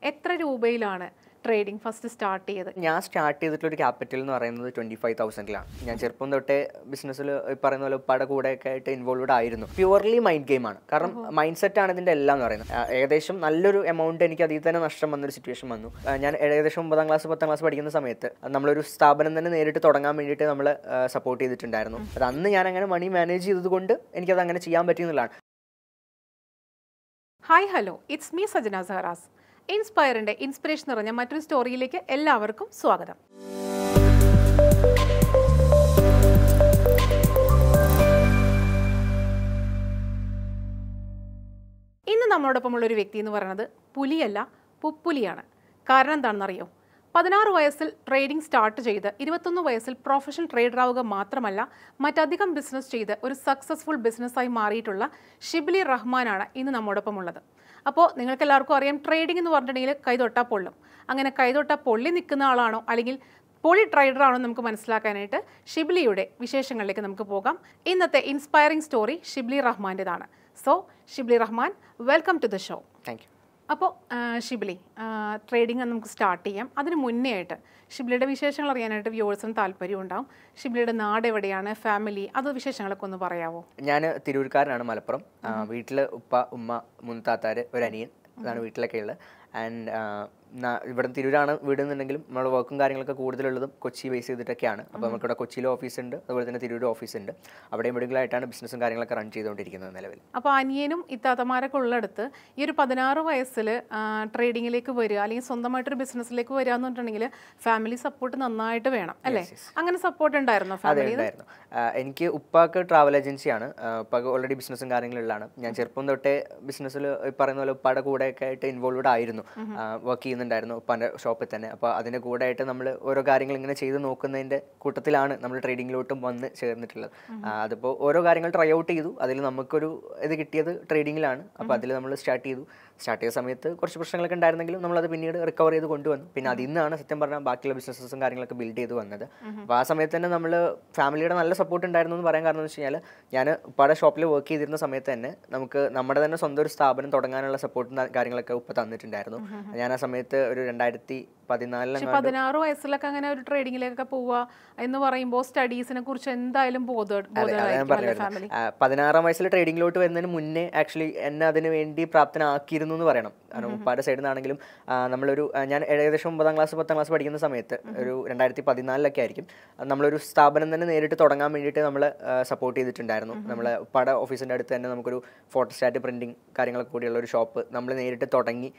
എത്ര രൂപയിലാണ് trading first start ചെയ്തത്? ഞാൻ സ്റ്റാർട്ട് ചെയ്തിട്ടുള്ളൊരു ക്യാപിറ്റൽ എന്ന് പറയുന്നത് 25,000-ലാണ്. ഞാൻ ചെറുപ്പം തൊട്ടേ ബിസിനസ്സിൽ പറയുന്ന പോലെ ഉപ്പാടെ കൂടെയൊക്കെ ആയിട്ട് ഇൻവോൾവ്ഡ് ആയിരുന്നു. പ്യുവർലി മൈൻഡ് ഗെയിമാണ്. കാരണം മൈൻഡ് സെറ്റാണ് ഇതിൻ്റെ എല്ലാം എന്ന് പറയുന്നത്. ഏകദേശം നല്ലൊരു എമൗണ്ട് എനിക്ക് അതിൽ തന്നെ നഷ്ടം വന്നൊരു സിറ്റുവേഷൻ വന്നു. ഞാൻ ഏകദേശം 9ാം ക്ലാസ് 10ാം ക്ലാസ് പഠിക്കുന്ന സമയത്ത് നമ്മളൊരു സ്ഥാപനം തന്നെ നേരിട്ട് തുടങ്ങാൻ വേണ്ടിയിട്ട് നമ്മൾ സപ്പോർട്ട് ചെയ്തിട്ടുണ്ടായിരുന്നു. അത് അന്ന് ഞാൻ അങ്ങനെ മണി മാനേജ് ചെയ്തതുകൊണ്ട് എനിക്കത് അങ്ങനെ ചെയ്യാൻ പറ്റിയെന്നുള്ളതാണ്. Hi hello, it's me Sajana Saharas. ഇൻസ്പയറിൻ്റെ ഇൻസ്പിറേഷൻ നിറഞ്ഞ മറ്റൊരു സ്റ്റോറിയിലേക്ക് എല്ലാവർക്കും സ്വാഗതം. ഇന്ന് നമ്മളോടൊപ്പമുള്ള ഒരു വ്യക്തി എന്ന് പറയുന്നത് പുലിയല്ല, പുപ്പുലിയാണ്. കാരണം എന്താണെന്നറിയോ? 16 വയസ്സിൽ ട്രേഡിംഗ് സ്റ്റാർട്ട് ചെയ്ത് 21 വയസ്സിൽ പ്രൊഫഷണൽ ട്രേഡർ ആവുക മാത്രമല്ല മറ്റധികം ബിസിനസ് ചെയ്ത് ഒരു സക്സസ്ഫുൾ ബിസിനസ്സായി മാറിയിട്ടുള്ള ഷിബ്ലി റഹ്മാനാണ് ഇന്ന് നമ്മോടൊപ്പം ഉള്ളത്. അപ്പോൾ നിങ്ങൾക്ക് എല്ലാവർക്കും അറിയാം, ട്രേഡിംഗ് എന്ന് പറഞ്ഞിട്ടുണ്ടെങ്കിൽ കൈതൊട്ടാ പൊള്ളും. അങ്ങനെ കൈതൊട്ടാ പൊള്ളി നിൽക്കുന്ന ആളാണോ അല്ലെങ്കിൽ പൊളി ട്രേഡർ ആണോ നമുക്ക് മനസ്സിലാക്കാനായിട്ട് ഷിബ്ലിയുടെ വിശേഷങ്ങളിലേക്ക് നമുക്ക് പോകാം. ഇന്നത്തെ ഇൻസ്പയറിംഗ് സ്റ്റോറി ഷിബ്ലി റഹ്മാൻ്റെതാണ്. So Shibli Rahman, welcome to the show. Thank you. അപ്പോൾ ഷിബ്ലി, ട്രേഡിംഗ് നമുക്ക് സ്റ്റാർട്ട് ചെയ്യാം. അതിന് മുന്നേ ആയിട്ട് ഷിബ്ലിയുടെ വിശേഷങ്ങൾ അറിയാനായിട്ട് വ്യൂവേഴ്സിന് താല്പര്യം ഉണ്ടാവും. ഷിബ്ലിയുടെ നാട് എവിടെയാണ്, ഫാമിലി, അത് വിശേഷങ്ങളൊക്കെ ഒന്ന് പറയാമോ? ഞാൻ തിരൂർക്കാരനാണ്, മലപ്പുറം. വീട്ടിൽ ഉപ്പ, ഉമ്മ, 3 താത്താര്, ഒരു അനിയൻ, അതാണ് വീട്ടിലൊക്കെ ഉള്ളത്. ആൻഡ് ഇവിടെ തിരൂരാണ് വീട് എന്നുണ്ടെങ്കിലും നമ്മൾ വർക്കും കാര്യങ്ങളൊക്കെ കൂടുതലുള്ളതും കൊച്ചി ബേസ് ചെയ്തിട്ടൊക്കെയാണ്. അപ്പോൾ നമുക്കിവിടെ കൊച്ചിയിലെ ഓഫീസുണ്ട്, അതുപോലെ തന്നെ തിരൂർ ഓഫീസുണ്ട്. അവിടെയും ഇവിടെയായിട്ടാണ് ബിസിനസ്സും കാര്യങ്ങളൊക്കെ റൺ ചെയ്തുകൊണ്ടിരിക്കുന്നത് നിലവിൽ. അപ്പോൾ അനിയനും ഇത്താത്തമാരൊക്കെ ഉള്ളിടത്ത് ഈ ഒരു 16 വയസ്സിൽ ട്രേഡിങ്ങിലേക്ക് വരിക അല്ലെങ്കിൽ സ്വന്തമായിട്ടൊരു ബിസിനസ്സിലേക്ക് വരിക എന്ന് പറഞ്ഞിട്ടുണ്ടെങ്കിൽ ഫാമിലി സപ്പോർട്ട് നന്നായിട്ട് വേണം അല്ലേ? അങ്ങനെ സപ്പോർട്ട് ഉണ്ടായിരുന്നോ ഫാമിലി? ഉണ്ടായിരുന്നു. എനിക്ക് ഉപ്പാക്ക് ട്രാവൽ ഏജൻസിയാണ്. ഉപ്പാക്ക് ഓൾറെഡി ബിസിനസ്സും കാര്യങ്ങളുള്ളതാണ്. ഞാൻ ചെറുപ്പം തൊട്ടേ ബിസിനസ്സിൽ പറയുന്ന പോലെ ഉപ്പാടെ കൂടെയൊക്കെ ആയിട്ട് ഇൻവോൾവ്ഡ് ആയിരുന്നു. വർക്ക് ചെയ്യുന്നുണ്ടായിരുന്നു ഉപ്പാൻ്റെ ഷോപ്പിൽ തന്നെ. അപ്പോൾ അതിൻ്റെ കൂടെ ആയിട്ട് നമ്മൾ ഓരോ കാര്യങ്ങൾ ഇങ്ങനെ ചെയ്ത് നോക്കുന്നതിൻ്റെ കൂട്ടത്തിലാണ് നമ്മൾ ട്രേഡിങ്ങിലോട്ടും വന്ന് ചേർന്നിട്ടുള്ളത്. അതിപ്പോൾ ഓരോ കാര്യങ്ങൾ ട്രൈ ഔട്ട് ചെയ്തു. അതിൽ നമുക്കൊരു ഇത് കിട്ടിയത് ട്രേഡിങ്ങിലാണ്. അപ്പോൾ അതിൽ നമ്മൾ സ്റ്റാർട്ട് ചെയ്ത സമയത്ത് കുറച്ച് പ്രശ്നങ്ങളൊക്കെ ഉണ്ടായിരുന്നെങ്കിലും നമ്മളത് പിന്നീട് റിക്കവർ ചെയ്ത് കൊണ്ടുവന്നു. പിന്നെ അതിൽ നിന്നാണ് സത്യം പറഞ്ഞാൽ ബാക്കിയുള്ള ബിസിനസ്സും കാര്യങ്ങളൊക്കെ ബിൽഡ് ചെയ്ത് വന്നത്. അപ്പോൾ ആ സമയത്ത് തന്നെ നമ്മൾ ഫാമിലിയുടെ നല്ല സപ്പോർട്ട് ഉണ്ടായിരുന്നു എന്ന് പറയാൻ കാരണം എന്ന് വെച്ച് കഴിഞ്ഞാൽ, ഞാൻ ഉപ്പാടെ ഷോപ്പിൽ വർക്ക് ചെയ്തിരുന്ന സമയത്ത് തന്നെ നമുക്ക് നമ്മുടെ തന്നെ സ്വന്തം ഒരു സ്ഥാപനം തുടങ്ങാനുള്ള സപ്പോർട്ടും കാര്യങ്ങളൊക്കെ ഉപ്പ തന്നിട്ടുണ്ടായിരുന്നു. ഞാൻ ആ സമയത്ത് ഒരു 2014 16 വയസ്സിലൊക്കെ അങ്ങനെ ഒരു ട്രേഡിങ്ങിലേക്കൊക്കെ പോവുക എന്ന് പറയുമ്പോൾ സ്റ്റഡീസിനെ കുറിച്ച് എന്തായാലും 16ാം വയസ്സിൽ ട്രേഡിങ്ങിലോട്ട് വരുന്നതിന് മുന്നേ ആക്ച്വലി എന്നെ അതിന് വേണ്ടി പ്രാപ്തനാക്കിയിരുന്നു എന്ന് പറയണം. കാരണം ഉപ്പാടെ സൈഡിൽ നിന്നാണെങ്കിലും ഞാൻ ഏകദേശം 9ാം ക്ലാസ് 10ാം ക്ലാസ് പഠിക്കുന്ന സമയത്ത് ഒരു 2014 ആയിരിക്കും നമ്മളൊരു സ്ഥാപനം തന്നെ നേരിട്ട് തുടങ്ങാൻ വേണ്ടിയിട്ട് നമ്മൾ സപ്പോർട്ട് ചെയ്തിട്ടുണ്ടായിരുന്നു. നമ്മളെ ഉപ്പാടെ ഓഫീസിൻ്റെ അടുത്ത് തന്നെ നമുക്കൊരു ഫോട്ടോസ്റ്റാറ്റ് പ്രിൻറ്റിങ് കാര്യങ്ങളൊക്കെ കൂടിയുള്ള ഒരു ഷോപ്പ് നമ്മൾ നേരിട്ട് തുടങ്ങി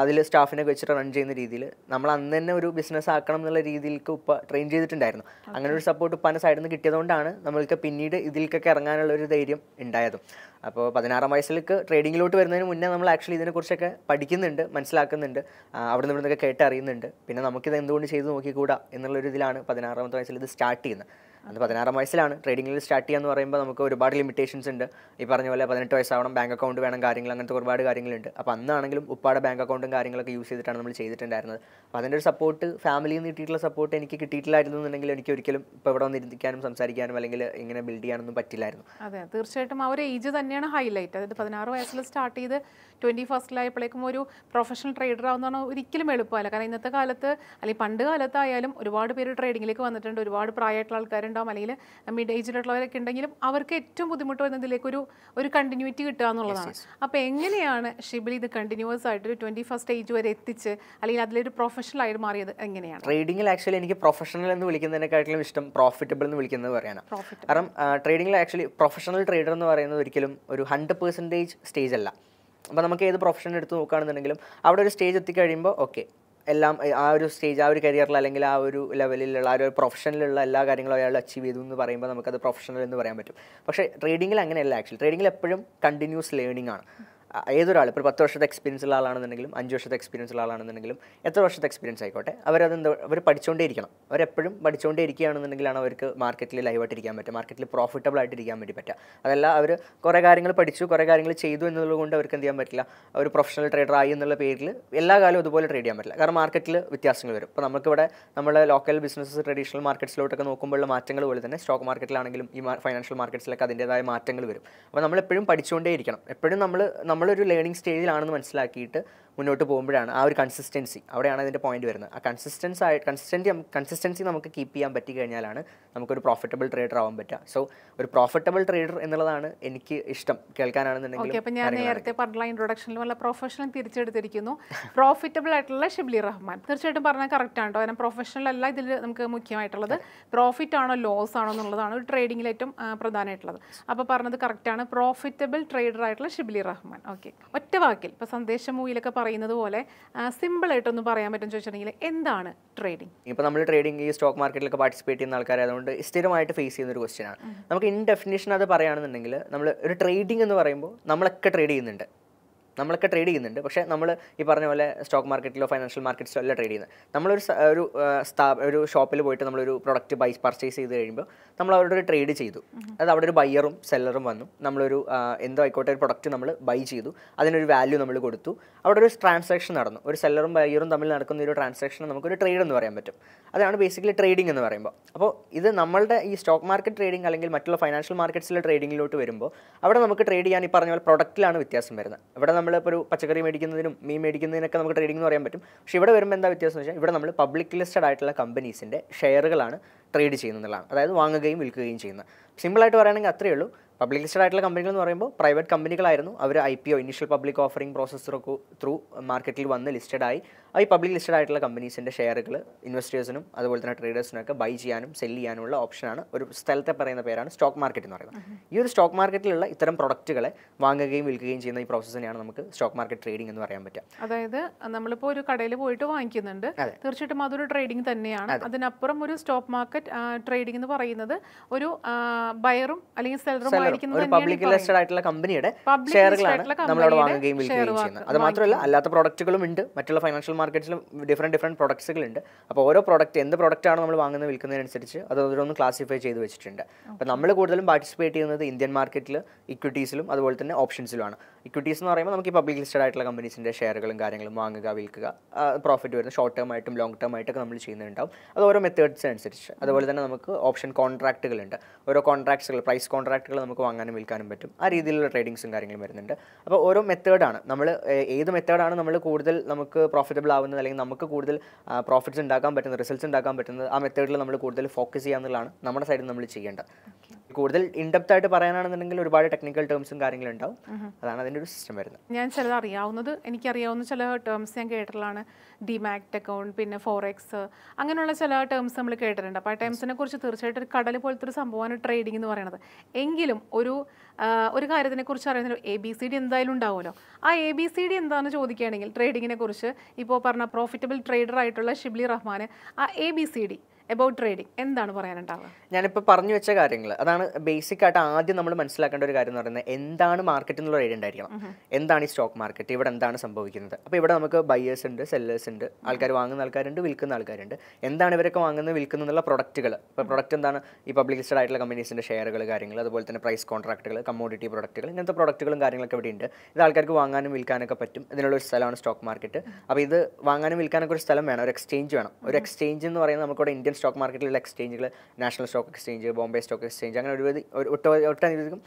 അതിൽ സ്റ്റാഫിനെ വെച്ചിട്ട് റൺ ചെയ്യുന്ന രീതിയിൽ നമ്മൾ അന്ന് തന്നെ ഒരു ബിസിനസ് ആക്കണം എന്നുള്ള രീതിയിലേക്ക് ഉപ്പ ട്രെയിൻ ചെയ്തിട്ടുണ്ടായിരുന്നു. അങ്ങനെ ഒരു സപ്പോർട്ട് ഉപ്പാൻ്റെ സൈഡിൽ നിന്ന് കിട്ടിയതുകൊണ്ടാണ് നമ്മൾക്ക് പിന്നീട് ഇതിലേക്കൊക്കെ ഇറങ്ങാനുള്ള ഒരു ധൈര്യം ഉണ്ടായതും. അപ്പോൾ 16ാം വയസ്സിലേക്ക് ട്രേഡിങ്ങിലോട്ട് വരുന്നതിന് മുന്നേ നമ്മൾ ആക്ച്വലി ഇതിനെക്കുറിച്ചൊക്കെ പഠിക്കുന്നുണ്ട്, മനസ്സിലാക്കുന്നുണ്ട്, അവിടെ നിന്ന് ഇവിടുന്നൊക്കെ കേട്ടറിയുന്നുണ്ട്. പിന്നെ നമുക്കിത് എന്തുകൊണ്ട് ചെയ്ത് നോക്കിക്കൂടാ എന്നുള്ളൊരു ഇതിലാണ് 16ാമത്തെ വയസ്സിൽ ഇത് സ്റ്റാർട്ട് ചെയ്യുന്നത്. അത് 16ാം വയസ്സിലാണ് ട്രേഡിങ്ങിൽ സ്റ്റാർട്ട് ചെയ്യുക എന്ന് പറയുമ്പോൾ നമുക്ക് ഒരുപാട് ലിമിറ്റേഷൻസ് ഉണ്ട്. ഈ പറഞ്ഞ പോലെ 18 വയസ്സാവണം, ബാങ്ക് അക്കൗണ്ട് വേണം, കാര്യങ്ങൾ അങ്ങനത്തെ ഒരുപാട് കാര്യങ്ങളുണ്ട്. അപ്പോൾ അന്നാണെങ്കിലും ഉപ്പാടെ ബാങ്ക് അക്കൗണ്ടും കാര്യങ്ങളൊക്കെ യൂസ് ചെയ്തിട്ടാണ് നമ്മൾ ചെയ്തിട്ടുണ്ടായിരുന്നത്. അപ്പോൾ അതിൻ്റെ ഒരു സപ്പോർട്ട്, ഫാമിലിയിൽ നിന്ന് കിട്ടിയിട്ടുള്ള സപ്പോർട്ട് എനിക്ക് കിട്ടിയിട്ടില്ലായിരുന്നു എന്നുണ്ടെങ്കിൽ എനിക്ക് ഒരിക്കലും ഇപ്പോൾ ഇവിടെ വന്നിരിക്കാനും സംസാരിക്കാനും അല്ലെങ്കിൽ ഇങ്ങനെ ബിൽഡ് ചെയ്യാനൊന്നും പറ്റില്ലായിരുന്നു. അതെ, തീർച്ചയായിട്ടും ആ ഒരു ഏജ് തന്നെയാണ് ഹൈലൈറ്റ്. അതായത് 16 വയസ്സിൽ സ്റ്റാർട്ട് ചെയ്ത് 21ലായപ്പോഴേക്കും ഒരു പ്രൊഫഷണൽ ട്രേഡർ ആവുന്നതാണ് ഒരിക്കലും എളുപ്പമല്ല. കാരണം ഇന്നത്തെ കാലത്ത് അല്ലെങ്കിൽ പണ്ട് കാലത്തായാലും ഒരുപാട് പേര് ട്രേഡിങ്ങിലേക്ക് വന്നിട്ടുണ്ട്. ഒരുപാട് പ്രായമായിട്ടുള്ള ആൾക്കാരുണ്ടാവും, അല്ലെങ്കിൽ മിഡ് ഏജിലുള്ളവരൊക്കെ ഉണ്ടെങ്കിലും അവർക്ക് ഏറ്റവും ബുദ്ധിമുട്ട് വരുന്നതിലേക്ക് ഒരു കണ്ടിന്യൂറ്റി കിട്ടുക എന്നുള്ളതാണ്. അപ്പോൾ എങ്ങനെയാണ് ഷിബ്ലി ഇത് കണ്ടിന്യൂസ് ആയിട്ട് ഒരു 21st ഏജ് വരെ എത്തിച്ച് അല്ലെങ്കിൽ അതിലൊരു പ്രൊഫഷണൽ ആയിട്ട് മാറിയത് എങ്ങനെയാണ്? ട്രേഡിങ്ങിൽ ആക്ച്വലി എനിക്ക് പ്രൊഫഷണൽ എന്ന് വിളിക്കുന്നതിനെക്കാട്ടിലും ഇഷ്ടം പ്രോഫിറ്റബിൾ എന്ന് വിളിക്കുന്നത് പറയാനാണ്. കാരണം ട്രേഡിങ്ങിൽ ആക്ച്വലി പ്രൊഫഷണൽ ട്രേഡർ എന്ന് പറയുന്നത് ഒരിക്കലും ഒരു 100% സ്റ്റേജ് അല്ല. അപ്പോൾ നമുക്ക് ഏത് പ്രൊഫഷൻ എടുത്ത് നോക്കുകയാണെന്നുണ്ടെങ്കിലും അവിടെ ഒരു സ്റ്റേജ് എത്തിക്കഴിയുമ്പോൾ ഓക്കെ, എല്ലാം ആ ഒരു സ്റ്റേജ്, ആ ഒരു കരിയറിൽ അല്ലെങ്കിൽ ആ ഒരു ലെവലിലുള്ള ആ ഒരു പ്രൊഫഷനിലുള്ള എല്ലാ കാര്യങ്ങളും അയാൾ അച്ചീവ് ചെയ്തു എന്ന് പറയുമ്പോൾ നമുക്കത് പ്രൊഫഷണൽ എന്ന് പറയാൻ പറ്റും. പക്ഷേ ട്രേഡിങ്ങിൽ അങ്ങനെയല്ല. ആക്ച്വലി ട്രേഡിങ്ങിൽ എപ്പോഴും കണ്ടിന്യൂസ് ലേണിംഗ് ആണ്. ഏതൊരാൾ ഇപ്പോൾ 10 വർഷത്തെ എക്സ്പീരിയൻസ് ഉള്ള ആളാണെന്നുണ്ടെങ്കിലും 5 വർഷത്തെ എക്സ്പീരിയൻസ് ഉള്ള ആളാണെന്നുണ്ടെങ്കിലും എത്ര വർഷത്തെ എക്സ്പീരിയൻസ് ആയിക്കോട്ടെ, അവർ പഠിച്ചുകൊണ്ടേ ഇരിക്കണം. അവരെപ്പോഴും പഠിച്ചുകൊണ്ടേ ഇരിക്കുകയാണെന്നുണ്ടെങ്കിലാണ് അവർക്ക് മാർക്കറ്റിൽ ലൈവായിട്ട് ഇരിക്കാൻ പറ്റുക, മാർക്കറ്റിൽ പ്രോഫിറ്റബിൾ ആയിട്ട് ഇരിക്കാൻ വേണ്ടി പറ്റുക. അതല്ല അവർ കുറേ കാര്യങ്ങൾ പഠിച്ചു, കുറേ കാര്യങ്ങൾ ചെയ്തു എന്നുള്ളതുകൊണ്ട് അവർക്ക് എന്ത് ചെയ്യാൻ പറ്റില്ല, ഒരു പ്രൊഫഷണൽ ട്രേഡർ ആയി എന്നുള്ള പേരിൽ എല്ലാ കാലവും അതുപോലെ ട്രേഡ് ചെയ്യാൻ പറ്റില്ല. കാരണം മാർക്കറ്റിൽ വ്യത്യാസങ്ങൾ വരും. ഇപ്പോൾ നമുക്കിവിടെ നമ്മുടെ ലോക്കൽ ബിസിനസ്സസ് ട്രഡീഷണൽ മാർക്കറ്റ്സിലോട്ടൊക്കെ നോക്കുമ്പോഴുള്ള മാറ്റങ്ങൾ പോലെ തന്നെ സ്റ്റോക്ക് മാർക്കറ്റിലാണെങ്കിലും ഈ ഫൈനാൻഷ്യൽ മാർക്കറ്റ്സിലൊക്കെ അതിൻ്റേതായ മാറ്റങ്ങൾ വരും. അപ്പോൾ നമ്മളെപ്പോഴും പഠിച്ചുകൊണ്ടേ ഇരിക്കണം. എപ്പോഴും നമ്മളൊരു ലേണിംഗ് സ്റ്റേജിലാണെന്ന് മനസ്സിലാക്കിയിട്ട് മുന്നോട്ട് പോകുമ്പോഴാണ് ആ ഒരു കൺസിസ്റ്റൻസി, അവിടെയാണ് അതിൻ്റെ പോയിന്റ് വരുന്നത്. ആ കൺസിസ്റ്റൻസി നമുക്ക് കീപ്പ് ചെയ്യാൻ പറ്റി കഴിഞ്ഞാലാണ് നമുക്കൊരു പ്രോഫിറ്റബിൾ ട്രേഡർ ആവാൻ പറ്റുക. സോ ഒരു പ്രോഫിറ്റബിൾ ട്രേഡർ എന്നുള്ളതാണ് എനിക്ക് ഇഷ്ടം കേൾക്കാനാണെന്നുണ്ടെങ്കിൽ. ഓക്കെ, അപ്പോൾ ഞാൻ നേരത്തെ പറഞ്ഞ ഇൻട്രൊഡക്ഷനിൽ വല്ല പ്രൊഫഷണൽ തിരിച്ചെടുത്തിരിക്കുന്നു. പ്രോഫിറ്റബിൾ ആയിട്ടുള്ള ഷിബ്ലി റഹ്മാൻ തീർച്ചയായിട്ടും പറഞ്ഞാൽ കറക്റ്റ് ആണ് കേട്ടോ. കാരണം പ്രൊഫഷണൽ അല്ല ഇതിൽ നമുക്ക് മുഖ്യമായിട്ടുള്ളത്, പ്രോഫിറ്റ് ആണോ ലോസ് ആണോ എന്നുള്ളതാണ് ഒരു ട്രേഡിങ്ങിൽ ഏറ്റവും പ്രധാനമായിട്ടുള്ളത്. അപ്പോൾ പറഞ്ഞത് കറക്റ്റാണ്, പ്രോഫിറ്റബിൾ ട്രേഡർ ആയിട്ടുള്ള ഷിബ്ലി റഹ്മാൻ. ഓക്കെ, ഒറ്റ വാക്കിൽ ഇപ്പോൾ സന്ദേശം മൂവിലൊക്കെ പറയുന്നത് പോലെ സിമ്പിളായിട്ടൊന്ന് പറയാൻ പറ്റും ചോദിച്ചിട്ടുണ്ടെങ്കിൽ എന്താണ് ട്രേഡിംഗ്? ഇപ്പോൾ നമ്മൾ ട്രേഡിംഗ് ഈ സ്റ്റോക്ക് മാർക്കറ്റിലൊക്കെ പാർട്ടിസിപ്പേറ്റ് ചെയ്യുന്ന ആൾക്കാരായതുകൊണ്ട് സ്ഥിരമായിട്ട് ഫേസ് ചെയ്യുന്ന ഒരു ക്വസ്റ്റ്യൻ ആണ്. നമുക്ക് ഇൻ ഡെഫിനേഷൻ അത് പറയുകയാണെന്നുണ്ടെങ്കിൽ നമ്മൾ ഒരു ട്രേഡിംഗ് എന്ന് പറയുമ്പോൾ നമ്മളൊക്കെ ട്രേഡ് ചെയ്യുന്നുണ്ട്. പക്ഷേ നമ്മൾ ഈ പറഞ്ഞ പോലെ സ്റ്റോക്ക് മാർക്കറ്റിലോ ഫൈനാൻഷ്യൽ മാർക്കറ്റ്സിലോ അല്ല ട്രേഡ് ചെയ്യുന്നത്. നമ്മളൊരു ഒരു ഷോപ്പിൽ പോയിട്ട് നമ്മളൊരു പ്രൊഡക്റ്റ് പർച്ചേസ് ചെയ്ത് കഴിയുമ്പോൾ നമ്മൾ അവരുടെ ഒരു ട്രേഡ് ചെയ്തു. അത് അവിടെ ഒരു ബയ്യറും സെല്ലറും വന്നു, നമ്മളൊരു എന്തോ ആയിക്കോട്ടെ ഒരു പ്രൊഡക്റ്റ് നമ്മൾ ബൈ ചെയ്തു, അതിനൊരു വാല്യൂ നമ്മൾ കൊടുത്തു, അവിടെ ഒരു ട്രാൻസാക്ഷൻ നടന്നു. ഒരു സെല്ലറും ബയ്യറും തമ്മിൽ നടക്കുന്ന ഒരു ട്രാൻസാക്ഷൻ നമുക്കൊരു ട്രേഡ് എന്ന് പറയാൻ പറ്റും. അതാണ് ബേസിക്കലി ട്രേഡിംഗ് എന്ന് പറയുമ്പോൾ. അപ്പോൾ ഇത് നമ്മളുടെ ഈ സ്റ്റോക്ക് മാർക്കറ്റ് ട്രേഡിംഗ് അല്ലെങ്കിൽ മറ്റുള്ള ഫൈനാൻഷ്യൽ മാർക്കറ്റ്സിലെ ട്രേഡിങ്ങിലോട്ട് വരുമ്പോൾ അവിടെ നമുക്ക് ട്രേഡ് ചെയ്യാൻ ഈ പറഞ്ഞ പോലെ പ്രൊഡക്റ്റിലാണ് വ്യത്യാസം വരുന്നത്. ഇവിടെ നമ്മളിപ്പോൾ ഒരു പച്ചക്കറി മേടിക്കുന്നതിനും മീൻ മേടിക്കുന്നതിനൊക്കെ നമുക്ക് ട്രേഡിംഗ് എന്ന് പറയാൻ പറ്റും. പക്ഷേ ഇവിടെ വരുമ്പോൾ എന്താ വ്യത്യാസം എന്ന് വെച്ചാൽ ഇവിടെ നമ്മൾ പബ്ലിക് ലിസ്റ്റഡ് ആയിട്ടുള്ള കമ്പനീസിൻ്റെ ഷെയറുകളാണ് ട്രേഡ് ചെയ്യുന്നതാണ്, അതായത് വാങ്ങുകയും വിൽക്കുകയും ചെയ്യുന്നത്. സിമ്പിളായിട്ട് പറയുകയാണെങ്കിൽ അത്രയേ ഉള്ളൂ. പബ്ലിക് ലിസ്റ്റഡ് ആയിട്ടുള്ള കമ്പനികൾ എന്ന് പറയുമ്പോൾ പ്രൈവറ്റ് കമ്പനികളായിരുന്നു. അവർ IPO ഇനീഷ്യൽ പബ്ലിക് ഓഫറിംഗ് പ്രോസസ്സറൊക്കെ ത്രൂ മാർക്കറ്റിൽ വന്ന് ലിസ്റ്റഡായി. ഈ പബ്ലിക് ലിസ്റ്റഡ് ആയിട്ടുള്ള കമ്പനീസിൻ്റെ ഷെയറുകൾ ഇൻവെസ്റ്റേഴ്സിനും അതുപോലെ തന്നെ ട്രേഡേഴ്സിനൊക്കെ ബൈ ചെയ്യാനും സെല് ചെയ്യാനുള്ള ഓപ്ഷനാണ് ഒരു സ്ഥലത്തെ പറയുന്ന പേരാണ് സ്റ്റോക്ക് മാർക്കറ്റ് എന്ന് പറയുന്നത്. ഈ ഒരു സ്റ്റോക്ക് മാർക്കറ്റിലുള്ള ഇത്തരം പ്രൊഡക്റ്റുകളെ വാങ്ങുകയും വിൽക്കുകയും ചെയ്യുന്ന ഈ പ്രോസസ്സിനെയാണ് നമുക്ക് സ്റ്റോക്ക് മാർക്കറ്റ് ട്രേഡിംഗ് എന്ന് പറയാൻ പറ്റുക. അതായത് നമ്മളിപ്പോൾ ഒരു കടയിൽ പോയിട്ട് വാങ്ങിക്കുന്നുണ്ട്, തീർച്ചയായിട്ടും അതൊരു ട്രേഡിംഗ് തന്നെയാണ്. അതിനപ്പുറം ഒരു സ്റ്റോക്ക് മാർക്കറ്റ് ട്രേഡിംഗ് എന്ന് പറയുന്നത് ഒരു ബയറും അല്ലെങ്കിൽ സെല്ലറും പബ്ലിക് ലിസ്റ്റഡ് ആയിട്ടുള്ള കമ്പനിയുടെ ഷെയറുകളാണ് നമ്മളവിടെ വാങ്ങുകയും വിൽക്കുകയും ചെയ്യുന്നത്. അത് മാത്രമല്ല അല്ലാത്ത പ്രൊഡക്റ്റുകളും ഉണ്ട്, മറ്റുള്ള ഫൈനാൻഷ്യൽ മാർക്കറ്റ്സിലും ഡിഫറെൻറ്റ് പ്രൊഡക്ട്സുകളുണ്ട്. അപ്പോൾ ഓരോ എന്ത് പ്രൊഡക്റ്റാണ് നമ്മൾ വാങ്ങുന്നത് വിൽക്കുന്നതിനനുസരിച്ച് അത് ഓരോന്നും ക്ലാസിഫൈ ചെയ്ത് വെച്ചിട്ടുണ്ട്. അപ്പോൾ നമ്മൾ കൂടുതലും പാർട്ടിസിപ്പേറ്റ് ചെയ്യുന്നത് ഇന്ത്യൻ മാർക്കറ്റിൽ ഇക്വിറ്റീസിലും അതുപോലെ തന്നെ ഓപ്ഷൻസിലുമാണ്. ഇക്വിറ്റീസ് എന്ന് പറയുമ്പോൾ നമുക്ക് ഈ പബ്ലിക് ലിസ്റ്റഡ് ആയിട്ടുള്ള കമ്പനീസിൻ്റെ ഷെയറുകളും കാര്യങ്ങളും വാങ്ങുക വിൽക്കുക, പ്രോഫിറ്റ് വരുന്ന ഷോർട്ട് ടേം ആയിട്ടും ലോങ് ടേം ആയിട്ടൊക്കെ നമ്മൾ ചെയ്യുന്നുണ്ടാവും. അത് ഓരോ മെത്തേഡ്സ് അനുസരിച്ച്. അതുപോലെ തന്നെ നമുക്ക് ഓപ്ഷൻ കോൺട്രാക്റ്റുകളുണ്ട്, ഓരോ കോൺട്രാക്ട്സുകൾ പ്രൈസ് കോൺട്രാക്റ്റുകൾ നമുക്ക് വാങ്ങാനും വിൽക്കാനും പറ്റും. ആ രീതിയിലുള്ള ട്രേഡിങ്സും കാര്യങ്ങളും വരുന്നുണ്ട്. അപ്പോൾ ഓരോ മെത്തേഡാണ് നമ്മൾ ഏത് മെത്തേഡാണ് നമ്മൾ കൂടുതൽ നമുക്ക് പ്രോഫിറ്റബിൾ ആവുന്നത് അല്ലെങ്കിൽ നമുക്ക് കൂടുതൽ പ്രോഫിറ്റ്സ് ഉണ്ടാക്കാൻ പറ്റുന്നത്, റിസൾട്ട്സ് ഉണ്ടാക്കാൻ പറ്റുന്നത്, ആ മെത്തേഡിൽ നമ്മൾ കൂടുതൽ ഫോക്കസ് ചെയ്യാന്നുള്ളതാണ് നമ്മുടെ സൈഡിൽ നമ്മൾ ചെയ്യേണ്ടത്. കൂടുതൽ ഇൻഡെപ്ത് ആയിട്ട് പറയാനാണെന്നുണ്ടെങ്കിൽ ഒരുപാട് ടെക്നിക്കൽ ടേംസും കാര്യങ്ങളും ഉണ്ടാവും. അതാണ് അതിൻ്റെ ഒരു സിസ്റ്റം വരുന്നത്. ഞാൻ ചിലത് എനിക്കറിയാവുന്ന ചില ടേംസ് ഞാൻ കേട്ടിട്ടുള്ളതാണ്. ഡിമാറ്റ് അക്കൗണ്ട്, പിന്നെ ഫോറെക്സ്, അങ്ങനെയുള്ള ചില ടേംസ് നമ്മൾ കേട്ടിട്ടുണ്ട്. അപ്പോൾ ആ ടേംസിനെ കുറിച്ച് തീർച്ചയായിട്ടും ഒരു കടൽ പോലത്തെ ഒരു സംഭവമാണ് ട്രേഡിംഗ് എന്ന് പറയുന്നത്. എങ്കിലും ഒരു കാര്യത്തിനെ കുറിച്ച് അറിയുന്ന ABCD എന്തായാലും ഉണ്ടാവുമല്ലോ. ആ ABCD എന്താണെന്ന് ചോദിക്കുകയാണെങ്കിൽ ട്രേഡിങ്ങിനെ കുറിച്ച് ഇപ്പോൾ പറഞ്ഞ പ്രോഫിറ്റബിൾ ട്രേഡർ ആയിട്ടുള്ള ഷിബ്ലി റഹ്മാൻ ആ ABCD അബൌട്ട് ട്രേഡിംഗ് എന്താണ് പറയാനുണ്ടാവുക? ഞാനിപ്പോൾ പറഞ്ഞു വെച്ച കാര്യങ്ങൾ അതാണ് ബേസിക് ആയിട്ട് ആദ്യം നമ്മൾ മനസ്സിലാക്കേണ്ട ഒരു കാര്യം എന്ന് പറയുന്നത് എന്താണ് മാർക്കറ്റ് എന്നുള്ള ഐഡിയ ഉണ്ടായിരിക്കണം. എന്താണ് ഈ സ്റ്റോക്ക് മാർക്കറ്റ്, ഇവിടെ എന്താണ് സംഭവിക്കുന്നത്. അപ്പോൾ ഇവിടെ നമുക്ക് ബയേഴ്സ് ഉണ്ട്, സെല്ലേഴ്സ് ഉണ്ട്, ആൾക്കാർ വാങ്ങുന്ന ആൾക്കാരുണ്ട്, വിൽക്കുന്ന ആൾക്കാരുണ്ട്. എന്താണ് ഇവരൊക്കെ വാങ്ങുന്നത് വിൽക്കുന്നുള്ള പ്രൊഡക്റ്റുകൾ. ഇപ്പോൾ പ്രൊഡക്റ്റ് എന്താണ്? ഈ പബ്ലിക് ലിസ്റ്റഡ് ആയിട്ടുള്ള കമ്പനീസിൻ്റെ ഷെയറുകൾ കാര്യങ്ങൾ, അതുപോലെ തന്നെ പ്രൈസ് കോൺട്രാക്റ്റുകൾ, കമ്മോഡിറ്റി പ്രൊഡക്റ്റുകൾ, ഇങ്ങനത്തെ പ്രൊഡക്റ്റുകളും കാര്യങ്ങളൊക്കെ ഇവിടെ ഉണ്ട്. ഇത് ആൾക്കാർക്ക് വാങ്ങാനും വിൽക്കാനൊക്കെ പറ്റും. ഇതിനുള്ള ഒരു സ്ഥലമാണ് സ്റ്റോക്ക് മാർക്കറ്റ്. അപ്പോൾ ഇത് വാങ്ങാനും വിൽക്കാനൊക്കെ ഒരു സ്ഥലം വേണം, ഒരു എക്സ്ചേഞ്ച് വേണം. ഒരു എക്സ്ചേഞ്ച് എന്ന് പറയുന്നത് നമുക്കിവിടെ ഇന്ത്യൻ സ്റ്റോക്ക് മാർക്കറ്റിലുള്ള എക്സ്ചേഞ്ചുകൾ, national stock exchange, Bombay stock exchange, അങ്ങനെ ഒട്ടനധികം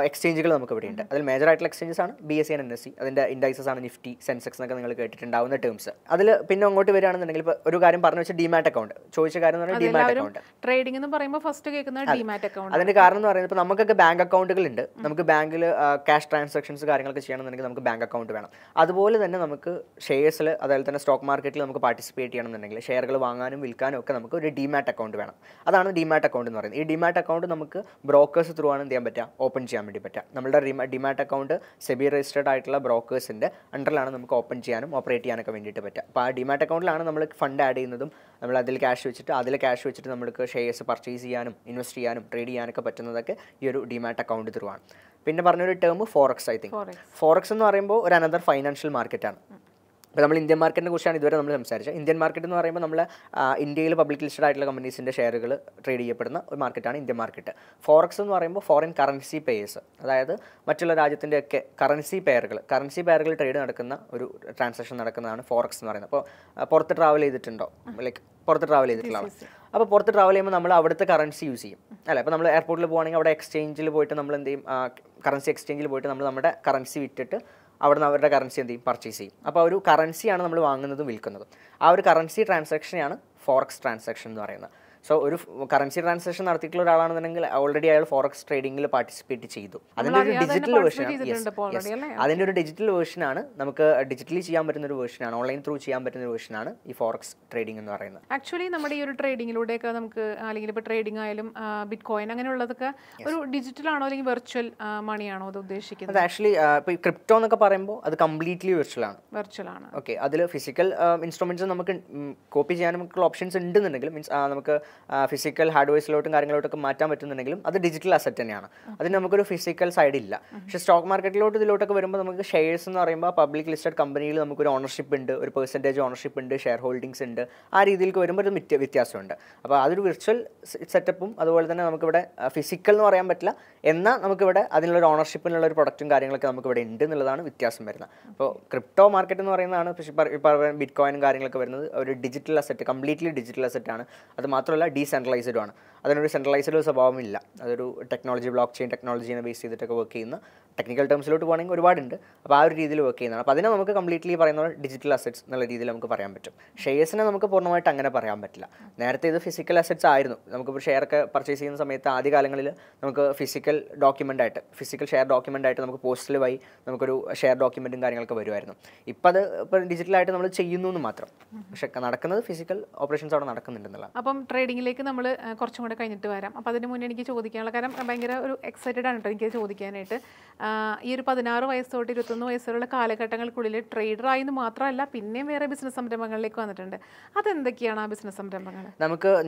എക്സ്ചേഞ്ചുകൾ നമുക്ക് ഇവിടെ ഉണ്ട്. അതിൽ മേജർ ആയിട്ടുള്ള എക്സ്ചേഞ്ചസ് ആണ് BSE and NSE. അതിൻ്റെ ഇൻഡൈസസ് ആണ് നിഫ്റ്റി, സെൻസെക്സ് എന്നൊക്കെ നിങ്ങൾ കേട്ടിട്ടുണ്ടാവുന്ന ടേംസ്. അതിൽ പിന്നെ അങ്ങോട്ട് വരികയാണെന്നുണ്ടെങ്കിൽ ഇപ്പോൾ ഒരു കാര്യം പറഞ്ഞു വെച്ചാൽ ഡിമാറ്റ് അക്കൗണ്ട് ചോദിച്ച കാര്യം എന്ന് പറയുന്നത് ഡിമാറ്റ് അക്കൗണ്ട്. ട്രേഡിംഗ് എന്ന് പറയുമ്പോൾ ഫസ്റ്റ് കേൾക്കുന്നത് ഡിമാറ്റ് അക്കൗണ്ട്. അതിന്റെ കാരണം എന്ന് പറയുന്നത് ഇപ്പോൾ നമുക്കൊക്കെ ബാങ്ക് അക്കൗണ്ടുകൾ ഉണ്ട്. നമുക്ക് ബാങ്കിൽ ക്യാഷ് ട്രാൻസാക്ഷൻസ് കാര്യങ്ങളൊക്കെ ചെയ്യണമെന്നുണ്ടെങ്കിൽ നമുക്ക് ബാങ്ക് അക്കൗണ്ട് വേണം. അതുപോലെ തന്നെ നമുക്ക് ഷെയർസിൽ അതുപോലെ തന്നെ സ്റ്റോക്ക് മാർക്കറ്റിൽ നമുക്ക് പാർട്ടിസിപ്പേറ്റ് ചെയ്യണമെന്നുണ്ടെങ്കിൽ ഷെയറുകൾ വാങ്ങാനും വിൽക്കാനും ഒക്കെ നമുക്ക് ഒരു ഡിമാറ്റ് അക്കൗണ്ട് വേണം. അതാണ് ഡിമാറ്റ് അക്കൗണ്ട് എന്ന് പറയുന്നത്. ഈ ഡിമാറ്റ് അക്കൗണ്ട് നമുക്ക് ബ്രോക്കേഴ്സ് ത്രൂ ആണ് എന്ത് ചെയ്യാൻ പറ്റുക, ഓപ്പൺ ചെയ്യാൻ വേണ്ടി പറ്റുക. നമ്മുടെ ഡിമാറ്റ് അക്കൗണ്ട് സെബി രജിസ്റ്റേർഡ് ആയിട്ടുള്ള ബ്രോക്കേഴ്സിൻ്റെ അണ്ടറിലാണ് നമുക്ക് ഓപ്പൺ ചെയ്യാനും ഓപ്പറേറ്റ് ചെയ്യാനൊക്കെ വേണ്ടിയിട്ട് പറ്റുക. അപ്പോൾ ആ ഡിമാറ്റ് അക്കൗണ്ടിലാണ് നമ്മൾ ഫണ്ട് ആഡ് ചെയ്യുന്നതും നമ്മൾ അതിൽ ക്യാഷ് വെച്ചിട്ട് നമുക്ക് ഷെയർസ് പർച്ചേസ് ചെയ്യാനും ഇൻവെസ്റ്റ് ചെയ്യാനും ട്രേഡ് ചെയ്യാനൊക്കെ പറ്റുന്നതൊക്കെ ഈ ഒരു ഡിമാറ്റ് അക്കൗണ്ട് ത്രൂ ആണ്. പിന്നെ പറഞ്ഞൊരു term forex. I think forex എന്ന് പറയുമ്പോൾ ഒരു അനദർ ഫൈനാൻഷ്യൽ മാർക്കറ്റാണ്. ഇപ്പോൾ നമ്മൾ ഇന്ത്യൻ മാർക്കറ്റിനെ കുറിച്ചാണ് ഇതുവരെ നമ്മൾ സംസാരിച്ചത്. ഇന്ത്യൻ മാർക്കറ്റ് എന്ന് പറയുമ്പോൾ നമ്മൾ ഇന്ത്യയിൽ പബ്ലിക് ലിസ്റ്റഡ് ആയിട്ടുള്ള കമ്പനീസിൻ്റെ ഷെയറുകൾ ട്രേഡ് ചെയ്യപ്പെടുന്ന ഒരു മാർക്കറ്റാണ് ഇന്ത്യൻ മാർക്കറ്റ്. ഫോറക്സ് എന്ന് പറയുമ്പോൾ ഫോറിൻ കറൻസി പെയേഴ്സ്, അതായത് മറ്റുള്ള രാജ്യത്തിൻ്റെയൊക്കെ കറൻസി പെയറുകൾ ട്രേഡ് നടക്കുന്ന ഒരു ട്രാൻസാക്ഷൻ നടക്കുന്നതാണ് ഫോറക്സ് എന്ന് പറയുന്നത്. അപ്പോൾ പുറത്ത് ട്രാവൽ ചെയ്തിട്ടുണ്ടോ, പുറത്ത് ട്രാവൽ ചെയ്തിട്ടുള്ള അപ്പോൾ പുറത്ത് ട്രാവൽ ചെയ്യുമ്പോൾ നമ്മൾ അവിടുത്തെ കറൻസി യൂസ് ചെയ്യും അല്ലേ. അപ്പോൾ നമ്മൾ എയർപോർട്ടിൽ പോകുകയാണെങ്കിൽ അവിടെ എക്സ്ചേഞ്ചിൽ പോയിട്ട് നമ്മൾ എന്ത് ചെയ്യും, കറൻസി എക്സ്ചേഞ്ചിൽ പോയിട്ട് നമ്മൾ നമ്മുടെ കറൻസി വിറ്റിട്ട് അവിടെ നിന്ന് അവരുടെ കറൻസി എന്ത് ചെയ്യും, പർച്ചേസ് ചെയ്യും. അപ്പോൾ ഒരു കറൻസിയാണ് നമ്മൾ വാങ്ങുന്നതും വിൽക്കുന്നതും. ആ ഒരു കറൻസി ട്രാൻസാക്ഷനെയാണ് ഫോറക്സ് ട്രാൻസാക്ഷൻ എന്ന് പറയുന്നത്. സോ ഒരു കറൻസി ട്രാൻസാക്ഷൻ നടത്തിയിട്ടുള്ള ഒരാളാണെന്നുണ്ടെങ്കിൽ ഓൾറെഡി അയാൾ ഫോറക്സ് ട്രേഡിംഗിൽ പാർട്ടിസിപ്പേറ്റ് ചെയ്തു. അതിൻ്റെ ഒരു ഡിജിറ്റൽ അതിൻ്റെ ഒരു ഡിജിറ്റൽ വേർഷനാണ്, നമുക്ക് ഡിജിറ്റലി ചെയ്യാൻ പറ്റുന്ന ഒരു വേർഷനാണ്, ഓൺലൈൻ ത്രൂ ചെയ്യാൻ പറ്റുന്ന ഒരു വേർഷനാണ് ഈ ഫോറക്സ് ട്രേഡിംഗ് എന്ന് പറയുന്നത്. ആക്ച്വലി നമ്മുടെ ഈ ഒരു ട്രേഡിങ്ങിലൂടെയൊക്കെ നമുക്ക് അല്ലെങ്കിൽ ഇപ്പോൾ ട്രേഡിംഗ് ആയാലും ബിറ്റ് കോയിൻ അങ്ങനെയുള്ളതൊക്കെ ഒരു ഡിജിറ്റൽ ആണോ അല്ലെങ്കിൽ വെർച്വൽ മണിയാണോ അത് ഉദ്ദേശിക്കുന്നത്? അത് ആക്ച്വലി ഇപ്പോൾ ഈ ക്രിപ്റ്റോ എന്നൊക്കെ പറയുമ്പോൾ അത് കംപ്ലീറ്റ്ലി വെർച്വൽ ആണ്. ഓക്കെ, അതിൽ ഫിസിക്കൽ ഇൻസ്ട്രുമെന്റ്സ് നമുക്ക് കോപ്പി ചെയ്യാൻ നമുക്കുള്ള ഓപ്ഷൻസ് ഉണ്ടെന്നുണ്ടെങ്കിലും, മീൻസ് നമുക്ക് ഫിസിക്കൽ ഹാർഡ്വെയർസിലോട്ടും കാര്യങ്ങളോട്ടൊക്കെ മാറ്റാൻ പറ്റുന്നുണ്ടെങ്കിലും അത് ഡിജിറ്റൽ അസറ്റ് തന്നെയാണ്. അതിന് നമുക്കൊരു ഫിസിക്കൽ സൈഡ് ഇല്ല. പക്ഷേ സ്റ്റോക്ക് മാർക്കറ്റിലോട്ട് ഇതിലോട്ടൊക്കെ വരുമ്പോൾ നമുക്ക് ഷെയർസ് എന്ന് പറയുമ്പോൾ പബ്ലിക് ലിസ്റ്റഡ് കമ്പനിയിൽ നമുക്കൊരു ഓണർഷിപ്പ് ഉണ്ട്, ഒരു പെർസെൻറ്റേജ് ഓണർഷിപ്പ് ഉണ്ട്, ഷെയർ ഹോൾഡിങ്സ് ഉണ്ട്. ആ രീതിയിലേക്ക് വരുമ്പോൾ ഒരു വ്യത്യാസമുണ്ട്. അപ്പോൾ അതൊരു വിർച്വൽ സെറ്റപ്പും അതുപോലെ തന്നെ നമുക്കിവിടെ ഫിസിക്കൽ എന്ന് പറയാൻ പറ്റില്ല, എന്നാൽ നമുക്കിവിടെ അതിനുള്ളൊരു ഓണർഷിപ്പിനുള്ള ഒരു പ്രൊഡക്റ്റും കാര്യങ്ങളൊക്കെ നമുക്കിവിടെ ഉണ്ട് എന്നുള്ളതാണ് വ്യത്യാസം വരുന്നത്. അപ്പോൾ ക്രിപ്റ്റോ മാർക്കറ്റ് എന്ന് പറയുന്നതാണ് ബിറ്റ് കോയിനും കാര്യങ്ങളൊക്കെ വരുന്നത് ഒരു digital asset, completely digital asset ആണ്. അത് മാത്രമല്ല ഡീസെൻട്രലൈസ്ഡും ആണ്. അതിനൊരു സെൻട്രലൈസ്ഡ് സ്വഭാവമില്ല. അതൊരു ടെക്നോളജി, ബ്ലോക്ക് ചെയിൻ ടെക്നോളജീനെ ബേസ് ചെയ്തിട്ടൊക്കെ വർക്ക് ചെയ്യുന്ന, ടെക്നിക്കൽ ടേംസിലോട്ട് പോകുകയാണെങ്കിൽ ഒരുപാടുണ്ട്. അപ്പോൾ ആ ഒരു രീതിയിൽ വർക്ക് ചെയ്യുന്നതാണ്. അപ്പോൾ അതിനെ നമുക്ക് കംപ്ലീറ്റ്ലി പറയുന്ന ഡിജിറ്റൽ അസറ്റ്സ് എന്നുള്ള രീതിയിൽ നമുക്ക് പറയാൻ പറ്റും. ഷെയർസിനെ നമുക്ക് പൂർണ്ണമായിട്ട് അങ്ങനെ പറയാൻ പറ്റില്ല. നേരത്തെ ഇത് ഫിസിക്കൽ അസറ്റ്സ് ആയിരുന്നു. നമുക്കിപ്പോൾ ഷെയറൊക്കെ പർച്ചേസ് ചെയ്യുന്ന സമയത്ത് ആദ്യ കാലങ്ങളിൽ നമുക്ക് ഫിസിക്കൽ ഡോക്യുമെൻ്റായിട്ട്, ഫിസിക്കൽ ഷെയർ ഡോക്യുമെൻ്റായിട്ട് നമുക്ക് പോസ്റ്റൽ വഴി നമുക്കൊരു ഷെയർ ഡോക്യുമെൻറ്റും കാര്യങ്ങളൊക്കെ വരുമായിരുന്നു. ഇപ്പോൾ അത് ഇപ്പോൾ ഡിജിറ്റലായിട്ട് നമ്മൾ ചെയ്യുന്നു എന്ന് മാത്രം. പക്ഷേ നടക്കുന്നത് ഫിസിക്കൽ ഓപ്പറേഷൻസ് അവിടെ നടക്കുന്നുണ്ടെന്നുള്ള. അപ്പം ട്രേഡിങ്ങിലേക്ക് നമ്മൾ കുറച്ചും കൂടെ കഴിഞ്ഞിട്ട് വരാം. അപ്പോൾ അതിന് മുന്നേ എനിക്ക് ചോദിക്കാനുള്ള കാരണം ഭയങ്കര ഒരു എക്സൈറ്റഡ് ആണ് കേട്ടോ എനിക്ക് ചോദിക്കാനായിട്ട്. ഈ ഒരു 16 വയസ്സ് തൊട്ട് 21 വയസ്സുള്ള കാലഘട്ടങ്ങൾക്കുള്ളിൽ ട്രേഡറായി എന്ന് മാത്രമല്ല പിന്നെയും വേറെ ബിസിനസ് സംരംഭങ്ങളിലേക്ക് വന്നിട്ടുണ്ട്. അതെന്തൊക്കെയാണ് ആ ബിസിനസ് സംരംഭങ്ങൾ?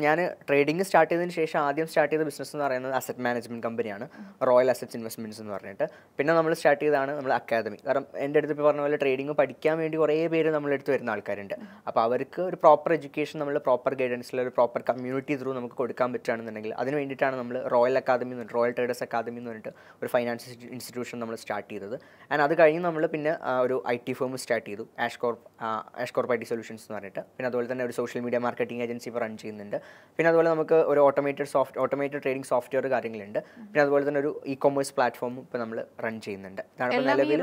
ഞാൻ ട്രേഡിംഗ് സ്റ്റാർട്ട് ചെയ്തതിന് ശേഷം ആദ്യം സ്റ്റാർട്ട് ചെയ്ത ബിസിനസ് എന്ന് പറയുന്നത് അസറ്റ് മാനേജ്മെൻറ്റ് കമ്പനിയാണ്, റോയൽ അസറ്റ്സ് ഇൻവെസ്റ്റ്മെൻറ്റ്സ് എന്ന് പറഞ്ഞിട്ട്. പിന്നെ നമ്മൾ സ്റ്റാർട്ട് ചെയ്തതാണ് നമ്മൾ അക്കാദമി. കാരണം എൻ്റെ അടുത്ത് ഇപ്പോൾ പറഞ്ഞ പോലെ ട്രേഡിംഗ് പഠിക്കാൻ വേണ്ടി കുറേ പേര് നമ്മളെടുത്ത് വരുന്ന ആൾക്കാരുണ്ട്. അപ്പോൾ അവർക്ക് ഒരു പ്രോപ്പർ എഡ്യൂക്കേഷൻ, നമ്മൾ പ്രോപ്പർ ഗൈഡൻസിൽ ഒരു പ്രോപ്പർ കമ്മ്യൂണിറ്റി ത്രൂ നമുക്ക് കൊടുക്കാൻ പറ്റുകയാണെന്നുണ്ടെങ്കിൽ അതിന് വേണ്ടിയിട്ടാണ് നമ്മൾ റോയൽ അക്കാദമി എന്ന് പറഞ്ഞിട്ട്, റോയൽ ട്രേഡേഴ്സ് അക്കാദമി എന്ന് പറഞ്ഞിട്ട് ഒരു ഫൈനാൻസ് ഇൻസ്റ്റിറ്റ്യൂഷൻ നമ്മൾ സ്റ്റാർട്ട് ചെയ്തത്. ആൻഡ് അത് കഴിഞ്ഞ് നമ്മൾ പിന്നെ ഒരു IT ഫേം സ്റ്റാർട്ട് ചെയ്തു, ആഷ്കോർപ്പ് IT സൊല്യൂഷൻസ് എന്ന് പറഞ്ഞിട്ട്. പിന്നെ അതുപോലെ തന്നെ ഒരു സോഷ്യൽ മീഡിയ മാർക്കറ്റിംഗ് ഏജൻസി ഇപ്പോൾ റൺ ചെയ്യുന്നുണ്ട്. പിന്നെ അതുപോലെ നമുക്ക് ഒരു ഓട്ടോമേറ്റഡ് ട്രേഡിംഗ് സോഫ്റ്റ്വെയർ കാര്യങ്ങളുണ്ട്. പിന്നെ അതുപോലെ തന്നെ ഒരു ഇ-കൊമേഴ്സ് പ്ലാറ്റ്ഫോമും ഇപ്പോൾ നമ്മൾ റൺ ചെയ്യുന്നുണ്ട്.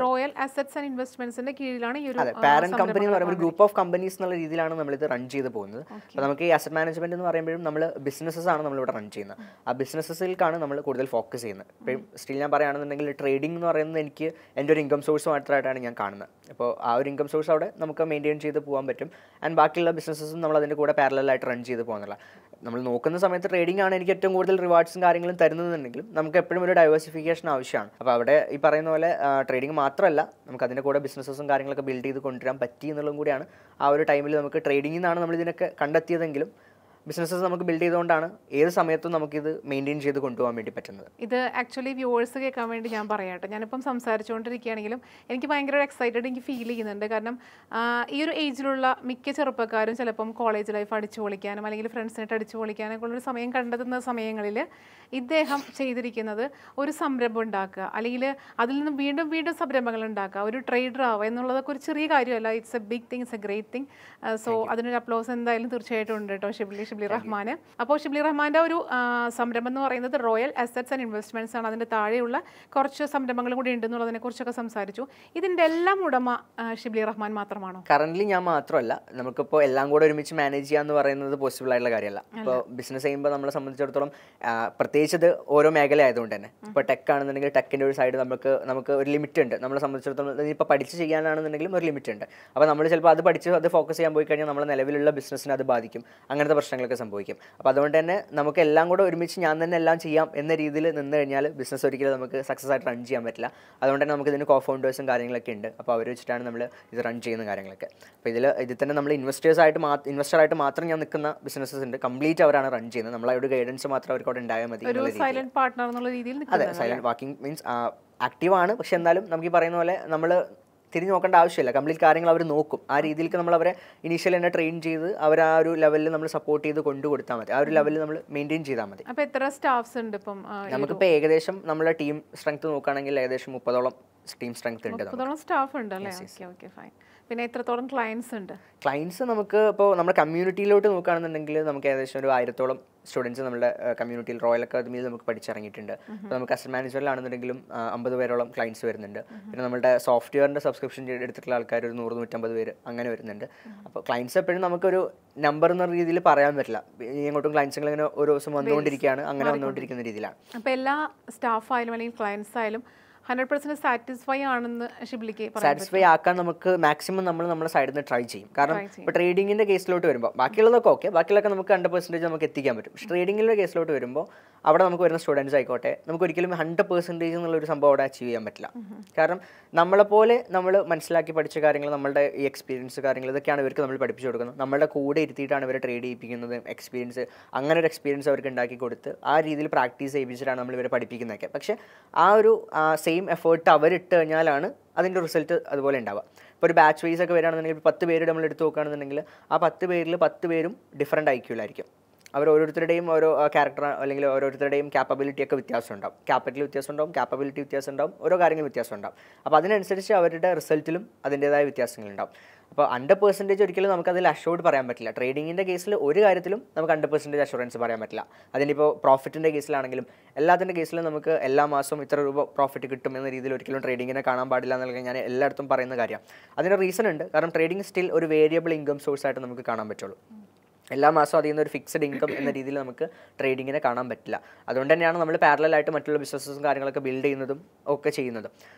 റോയൽ അസറ്റ്സ് ആൻഡ് ഇൻവെസ്റ്റ്മെന്റ്സിന്റെ കീഴിലാണ് ഈ ഒരു പാരന്റ് കമ്പനി എന്ന് പറയുമ്പോൾ ഗ്രൂപ്പ് ഓഫ് കമ്പനീസ് എന്നുള്ള രീതിയിലാണ് നമ്മളിത് റൺ ചെയ്ത് പോകുന്നത്. അപ്പോൾ നമുക്ക് ഈ അസറ്റ് മാനേജ്മെന്റ് എന്ന് പറയുമ്പോഴും നമ്മൾ ബിസിനസ്സസ് ആണ് നമ്മളിവിടെ റൺ ചെയ്യുന്നത്. ആ ബിസിനസ്സിലേക്കാണ് നമ്മൾ കൂടുതൽ ഫോക്കസ് ചെയ്യുന്നത്. ഇപ്പം സ്റ്റിൽ ഞാൻ പറയുകയാണെന്നുണ്ടെങ്കിൽ ട്രേഡിംഗ് എന്ന് പറയുന്നത് എനിക്ക് എൻ്റെ ഒരു ഇൻകം സോഴ്സ് മാത്രമായിട്ടാണ് ഞാൻ കാണുന്നത്. അപ്പോൾ ആ ഒരു ഇൻകം സോഴ്സ് അവിടെ നമുക്ക് മെയിൻറ്റെയിൻ ചെയ്ത് പോകാൻ പറ്റും. ആൻഡ് ബാക്കിയുള്ള ബിസിനസ്സും നമ്മൾ അതിൻ്റെ കൂടെ പാരലായിട്ട് റൺ ചെയ്ത് പോകുന്നില്ല. നമ്മൾ നോക്കുന്ന സമയത്ത് ട്രേഡിംഗ് ആണ് എനിക്ക് ഏറ്റവും കൂടുതൽ റിവാർഡ്സും കാര്യങ്ങളും തരുന്നതെന്നുണ്ടെങ്കിലും നമുക്ക് എപ്പോഴും ഒരു ഡൈവേഴ്സിഫിക്കേഷൻ ആവശ്യമാണ്. അപ്പോൾ അവിടെ ഈ പറയുന്ന പോലെ ട്രേഡിംഗ് മാത്രമല്ല, നമുക്ക് അതിൻ്റെ കൂടെ ബിസിനസ്സും കാര്യങ്ങളൊക്കെ ബിൽഡ് ചെയ്ത് കൊണ്ടുവരാൻ പറ്റി എന്നുള്ളതും കൂടിയാണ് ആ ഒരു ടൈമിൽ നമുക്ക് ട്രേഡിംഗിൽ നിന്നാണ് നമ്മൾ ഇതിനൊക്കെ കണ്ടെത്തിയതെങ്കിലും ബിസിനസ്സസ് നമുക്ക് ബിൽഡ് ചെയ്തുകൊണ്ടാണ് ഏത് സമയത്തും നമുക്കിത് മെയിൻറ്റെയിൻ ചെയ്ത് കൊണ്ടുപോകാൻ വേണ്ടി പറ്റുന്നത്. ഇത് ആക്ച്വലി വ്യൂവേഴ്സ് കേൾക്കാൻ വേണ്ടി ഞാൻ പറയാട്ടെ, ഞാനിപ്പം സംസാരിച്ചുകൊണ്ടിരിക്കുകയാണെങ്കിലും എനിക്ക് ഭയങ്കര എക്സൈറ്റഡ് എനിക്ക് ഫീൽ ചെയ്യുന്നുണ്ട്. കാരണം ഈ ഒരു ഏജിലുള്ള മിക്ക ചെറുപ്പക്കാരും ചിലപ്പം കോളേജ് ലൈഫ് അടിച്ചു പൊളിക്കാനും അല്ലെങ്കിൽ ഫ്രണ്ട്സിനായിട്ട് അടിച്ചു പൊളിക്കാനൊക്കെ ഉള്ളൊരു സമയം കണ്ടെത്തുന്ന സമയങ്ങളിൽ ഇദ്ദേഹം ചെയ്തിരിക്കുന്നത് ഒരു സംരംഭം ഉണ്ടാക്കുക, അല്ലെങ്കിൽ അതിൽ നിന്ന് വീണ്ടും വീണ്ടും സംരംഭങ്ങൾ ഉണ്ടാക്കുക, ഒരു ട്രേഡർ ആവുക എന്നുള്ളതൊക്കെ ഒരു ചെറിയ കാര്യമല്ല. It's a big thing, it's a great thing. So അതിനൊരു അപ്ലോസ് എന്തായാലും തീർച്ചയായിട്ടും ഉണ്ട് കേട്ടോ ഷിബ്ലി റഹ്മാൻ. അപ്പോൾ ഷിബ്ലി റഹ്മാൻ്റെ ഒരു സംരംഭം എന്ന് പറയുന്നത് റോയൽ അസറ്റ്സ് ആൻഡ് ഇൻവെസ്റ്റ്മെൻറ്റ്സ് ആണ്. അതിൻ്റെ താഴെയുള്ള കുറച്ച് സംരംഭങ്ങളും കൂടി ഉണ്ടെന്നുള്ളതിനെ കുറിച്ചൊക്കെ സംസാരിച്ചു. ഇതിൻ്റെ എല്ലാം ഉടമ ഷിബ്ലി റഹ്മാൻ മാത്രമാണോ? കറന്റ് ഞാൻ മാത്രമല്ല, നമുക്കിപ്പോൾ എല്ലാം കൂടെ ഒരുമിച്ച് മാനേജ് ചെയ്യാന്ന് പറയുന്നത് പോസിബിൾ ആയിട്ടുള്ള കാര്യമല്ല. ഇപ്പോൾ ബിസിനസ് ചെയ്യുമ്പോൾ നമ്മളെ സംബന്ധിച്ചിടത്തോളം പ്രത്യേകിച്ച് ഇത് ഓരോ മേഖല ആയതുകൊണ്ട് തന്നെ, ഇപ്പോൾ ടെക് ആണെന്നുണ്ടെങ്കിൽ ടെക്കിൻ്റെ ഒരു സൈഡ് നമുക്ക് ഒരു ലിമിറ്റ് ഉണ്ട്. നമ്മളെ സംബന്ധിച്ചിടത്തോളം ഇപ്പോൾ പഠിച്ച് ചെയ്യാനാണെന്നുണ്ടെങ്കിലും ഒരു ലിമിറ്റ് ഉണ്ട്. അപ്പോൾ നമ്മൾ ചിലപ്പോൾ അത് പഠിച്ച് അത് ഫോക്കസ് ചെയ്യാൻ പോയി കഴിഞ്ഞാൽ നമ്മുടെ നിലവിലുള്ള ബിസിനസ്സിനെ അത് ബാധിക്കും, അങ്ങനത്തെ പ്രശ്നങ്ങളൊക്കെ സംഭവിക്കും. അപ്പോൾ അതുകൊണ്ട് തന്നെ നമുക്ക് എല്ലാം കൂടെ ഒരുമിച്ച് ഞാൻ തന്നെ എല്ലാം ചെയ്യാം എന്ന രീതിയിൽ നിന്ന് കഴിഞ്ഞാൽ ബിസിനസ് ഒരിക്കലും നമുക്ക് സക്സസ് ആയിട്ട് റൺ ചെയ്യാൻ പറ്റില്ല. അതുകൊണ്ട് തന്നെ നമുക്ക് ഇതിന് കോ-ഫൗണ്ടേഴ്സും കാര്യങ്ങളൊക്കെ ഉണ്ട്. അപ്പോൾ അവർ വെച്ചിട്ടാണ് നമ്മൾ ഇത് റൺ ചെയ്യുന്ന കാര്യങ്ങളൊക്കെ. അപ്പോൾ ഇതിൽ തന്നെ നമ്മൾ ഇൻവെസ്റ്ററായിട്ട് മാത്രം ഞാൻ നിൽക്കുന്ന ബിസിനസ്സസ് ഉണ്ട്. കംപ്ലീറ്റ് അവരാണ് റൺ ചെയ്യുന്നത്. നമ്മളൊരു ഗൈഡൻസ് മാത്രം അവർക്ക് അവിടെ ഉണ്ടായാൽ മതി. സൈലന്റ് പാർട്ട്ണർ എന്നുള്ള രീതിയിൽ. അതെ, സൈലന്റ് വാക്കിംഗ് മീൻസ് ആക്റ്റീവാണ്, പക്ഷെ എന്നാലും നമുക്ക് ഈ പറയുന്ന പോലെ നമ്മൾ തിരിഞ്ഞ് നോക്കേണ്ട ആവശ്യമില്ല. കംപ്ലീറ്റ് കാര്യങ്ങൾ അവർ നോക്കും. ആ രീതിയിലേക്ക് നമ്മൾ അവരെ ഇനീഷ്യലി തന്നെ ട്രെയിൻ ചെയ്ത് അവർ ആ ഒരു ലെവലിൽ നമ്മൾ സപ്പോർട്ട് ചെയ്ത് കൊണ്ടു കൊടുത്താൽ മതി. ആ ഒരു ലെവലിൽ നമ്മൾ മെയിൻറ്റെയിൻ ചെയ്താൽ മതി. അപ്പോൾ എത്ര സ്റ്റാഫ്സ് ഉണ്ട് ഇപ്പം? നമുക്കിപ്പോൾ ഏകദേശം നമ്മളെ ടീം സ്ട്രെങ്ത് നോക്കുകയാണെങ്കിൽ ഏകദേശം 30ഓളം ടീം സ്ട്രെങ്ത് ഉണ്ട്. 30ഓളം സ്റ്റാഫ് ഉണ്ട് അല്ലേ? Okay fine. പിന്നെ എത്രത്തോളം ക്ലയൻസ് ഉണ്ട്? ക്ലയൻസ് നമുക്ക് ഇപ്പോൾ നമ്മുടെ കമ്മ്യൂണിറ്റിയിലോട്ട് നോക്കുകയാണെന്നുണ്ടെങ്കിൽ നമുക്ക് ഏകദേശം ഒരു 1000-ഓളം സ്റ്റുഡൻസ് നമ്മുടെ കമ്മ്യൂണിറ്റിയിൽ റോയൽ അക്കാദമിയിൽ നമുക്ക് പഠിച്ചിറങ്ങിയിട്ടുണ്ട്. അപ്പോൾ നമുക്ക് അസറ്റ് മാനേജ്മെൻറ്റിലാണെന്നുണ്ടെങ്കിലും 50 പേരോളം ക്ലയൻസ് വരുന്നുണ്ട്. പിന്നെ നമ്മുടെ സോഫ്റ്റ്വെയറിൻ്റെ സബ്സ്ക്രിപ്ഷൻ എടുത്തിട്ടുള്ള ആൾക്കാർ ഒരു 100-150 പേര് അങ്ങനെ വരുന്നുണ്ട്. അപ്പോൾ ക്ലയൻസ് എപ്പോഴും നമുക്കൊരു നമ്പർ എന്ന രീതിയിൽ പറയാൻ പറ്റില്ല. ഇങ്ങോട്ടും ക്ലയൻസുകൾ ഇങ്ങനെ ഓരോ ദിവസം വന്നുകൊണ്ടിരിക്കുകയാണ്, അങ്ങനെ വന്നുകൊണ്ടിരിക്കുന്ന രീതിയിലാണ്. അപ്പോൾ എല്ലാ സ്റ്റാഫ് ആയാലും അല്ലെങ്കിൽ ക്ലയൻസ് ആയാലും 100% സാറ്റിസ്ഫൈ ആണെന്ന് ഷിബിലിക്ക് സാറ്റിസ്ഫൈ ആക്കാൻ നമുക്ക് മാക്സിമം നമ്മൾ നമ്മുടെ സൈഡിൽ നിന്ന് ട്രൈ ചെയ്യും. കാരണം ഇപ്പോൾ ട്രേഡിങ്ങിൻ്റെ കേസിലോട്ട് വരുമ്പോൾ ബാക്കിയുള്ളതൊക്കെ ഓക്കെ, ബാക്കിയുള്ളതൊക്കെ നമുക്ക് 100% നമുക്ക് എത്തിക്കാൻ പറ്റും. പക്ഷേ ട്രേഡിങ്ങിൻ്റെ കേസിലോട്ട് വരുമ്പോൾ അവിടെ നമുക്ക് വരുന്ന സ്റ്റുഡൻസ് ആയിക്കോട്ടെ, നമുക്ക് ഒരിക്കലും 100% എന്നുള്ളൊരു സംഭവം അവിടെ അച്ചീവ് ചെയ്യാൻ പറ്റില്ല. കാരണം നമ്മളെപ്പോലെ നമ്മൾ മനസ്സിലാക്കി പഠിച്ച കാര്യങ്ങൾ, നമ്മളുടെ ഈ എക്സ്പീരിയൻസ് കാര്യങ്ങൾ ഇതൊക്കെയാണ് ഇവർക്ക് നമ്മൾ പഠിപ്പിച്ചു കൊടുക്കുന്നത്. നമ്മളുടെ കൂടെ ഇരുത്തിയിട്ടാണ് ഇവരെ ട്രേഡ് ചെയ്യിപ്പിക്കുന്നത്. എക്സ്പീരിയൻസ് അങ്ങനെ ഒരു എക്സ്പീരിയൻസ് അവർക്ക് ഉണ്ടാക്കി കൊടുത്ത് ആ രീതിയിൽ പ്രാക്ടീസ് ചെയ്യിപ്പിച്ചിട്ടാണ് നമ്മൾ ഇവരെ പഠിപ്പിക്കുന്നതൊക്കെ. പക്ഷേ ആ ഒരു സെയിം എഫേർട്ട് അവരിട്ട് കഴിഞ്ഞാലാണ് അതിൻ്റെ റിസൾട്ട് അതുപോലെ ഉണ്ടാവുക. ഇപ്പോൾ ഒരു ബാച്ച് വൈസ് ഒക്കെ വരികയാണെന്നുണ്ടെങ്കിൽ 10 പേര് നമ്മൾ എടുത്ത് നോക്കുകയാണെന്നുണ്ടെങ്കിൽ ആ 10 പേരിൽ 10 പേരും ഡിഫറൻറ്റ് ഐക്യൂലായിരിക്കും. അവർ ഓരോരുത്തരുടെയും ഓരോ ക്യാരക്ടർ അല്ലെങ്കിൽ ഓരോരുത്തരുടെയും ക്യാപ്പബിലിറ്റി ഒക്കെ വ്യത്യാസം ഉണ്ടാവും. ക്യാപിറ്റൽ വ്യത്യാസം ഉണ്ടാവും, ക്യാപ്പബിലിറ്റി വ്യത്യാസം ഉണ്ടാവും, ഓരോ കാര്യങ്ങൾ വ്യത്യാസം ഉണ്ടാവും. അപ്പോൾ അതിനനുസരിച്ച് അവരുടെ റിസൾട്ടിലും അതിൻ്റേതായ വ്യത്യാസങ്ങളുണ്ടാവും. അപ്പോൾ 100% ഒരിക്കലും നമുക്കതിൽ അഷ്യൂർഡ് പറയാൻ പറ്റില്ല. ട്രേഡിങ്ങിൻ്റെ കേസിൽ ഒരു കാര്യത്തിലും നമുക്ക് 100% അഷുറൻസ് പറയാൻ പറ്റില്ല. അതിനിപ്പോൾ പ്രോഫിറ്റിൻ്റെ കേസിലാണെങ്കിലും എല്ലാത്തിൻ്റെ കേസിലും നമുക്ക് എല്ലാ മാസവും ഇത്ര രൂപ പ്രോഫിറ്റ് കിട്ടും എന്ന രീതിയിൽ ഒരിക്കലും ട്രേഡിങ്ങിനെ കാണാൻ പാടില്ല എന്നുള്ളത് ഞാൻ എല്ലായിടത്തും പറയുന്ന കാര്യമാണ്. അതിന് റീസൺ ഉണ്ട്. കാരണം ട്രേഡിംഗ് സ്റ്റിൽ ഒരു വേരിയബിൾ ഇൻകം സോഴ്സ് ആയിട്ട് നമുക്ക് കാണാൻ പറ്റുള്ളൂ. എല്ലാ മാസവും അതിൽ നിന്ന് ഒരു ഫിക്സഡ് ഇൻകം എന്ന രീതിയിൽ നമുക്ക് ട്രേഡിങ്ങിനെ കാണാൻ പറ്റില്ല. അതുകൊണ്ട് തന്നെയാണ് നമ്മൾ പാരലായിട്ട് മറ്റുള്ള ബിസിനസ്സും കാര്യങ്ങളൊക്കെ ബിൽഡ് ചെയ്യുന്നതും ഒക്കെ ചെയ്യുന്നതും.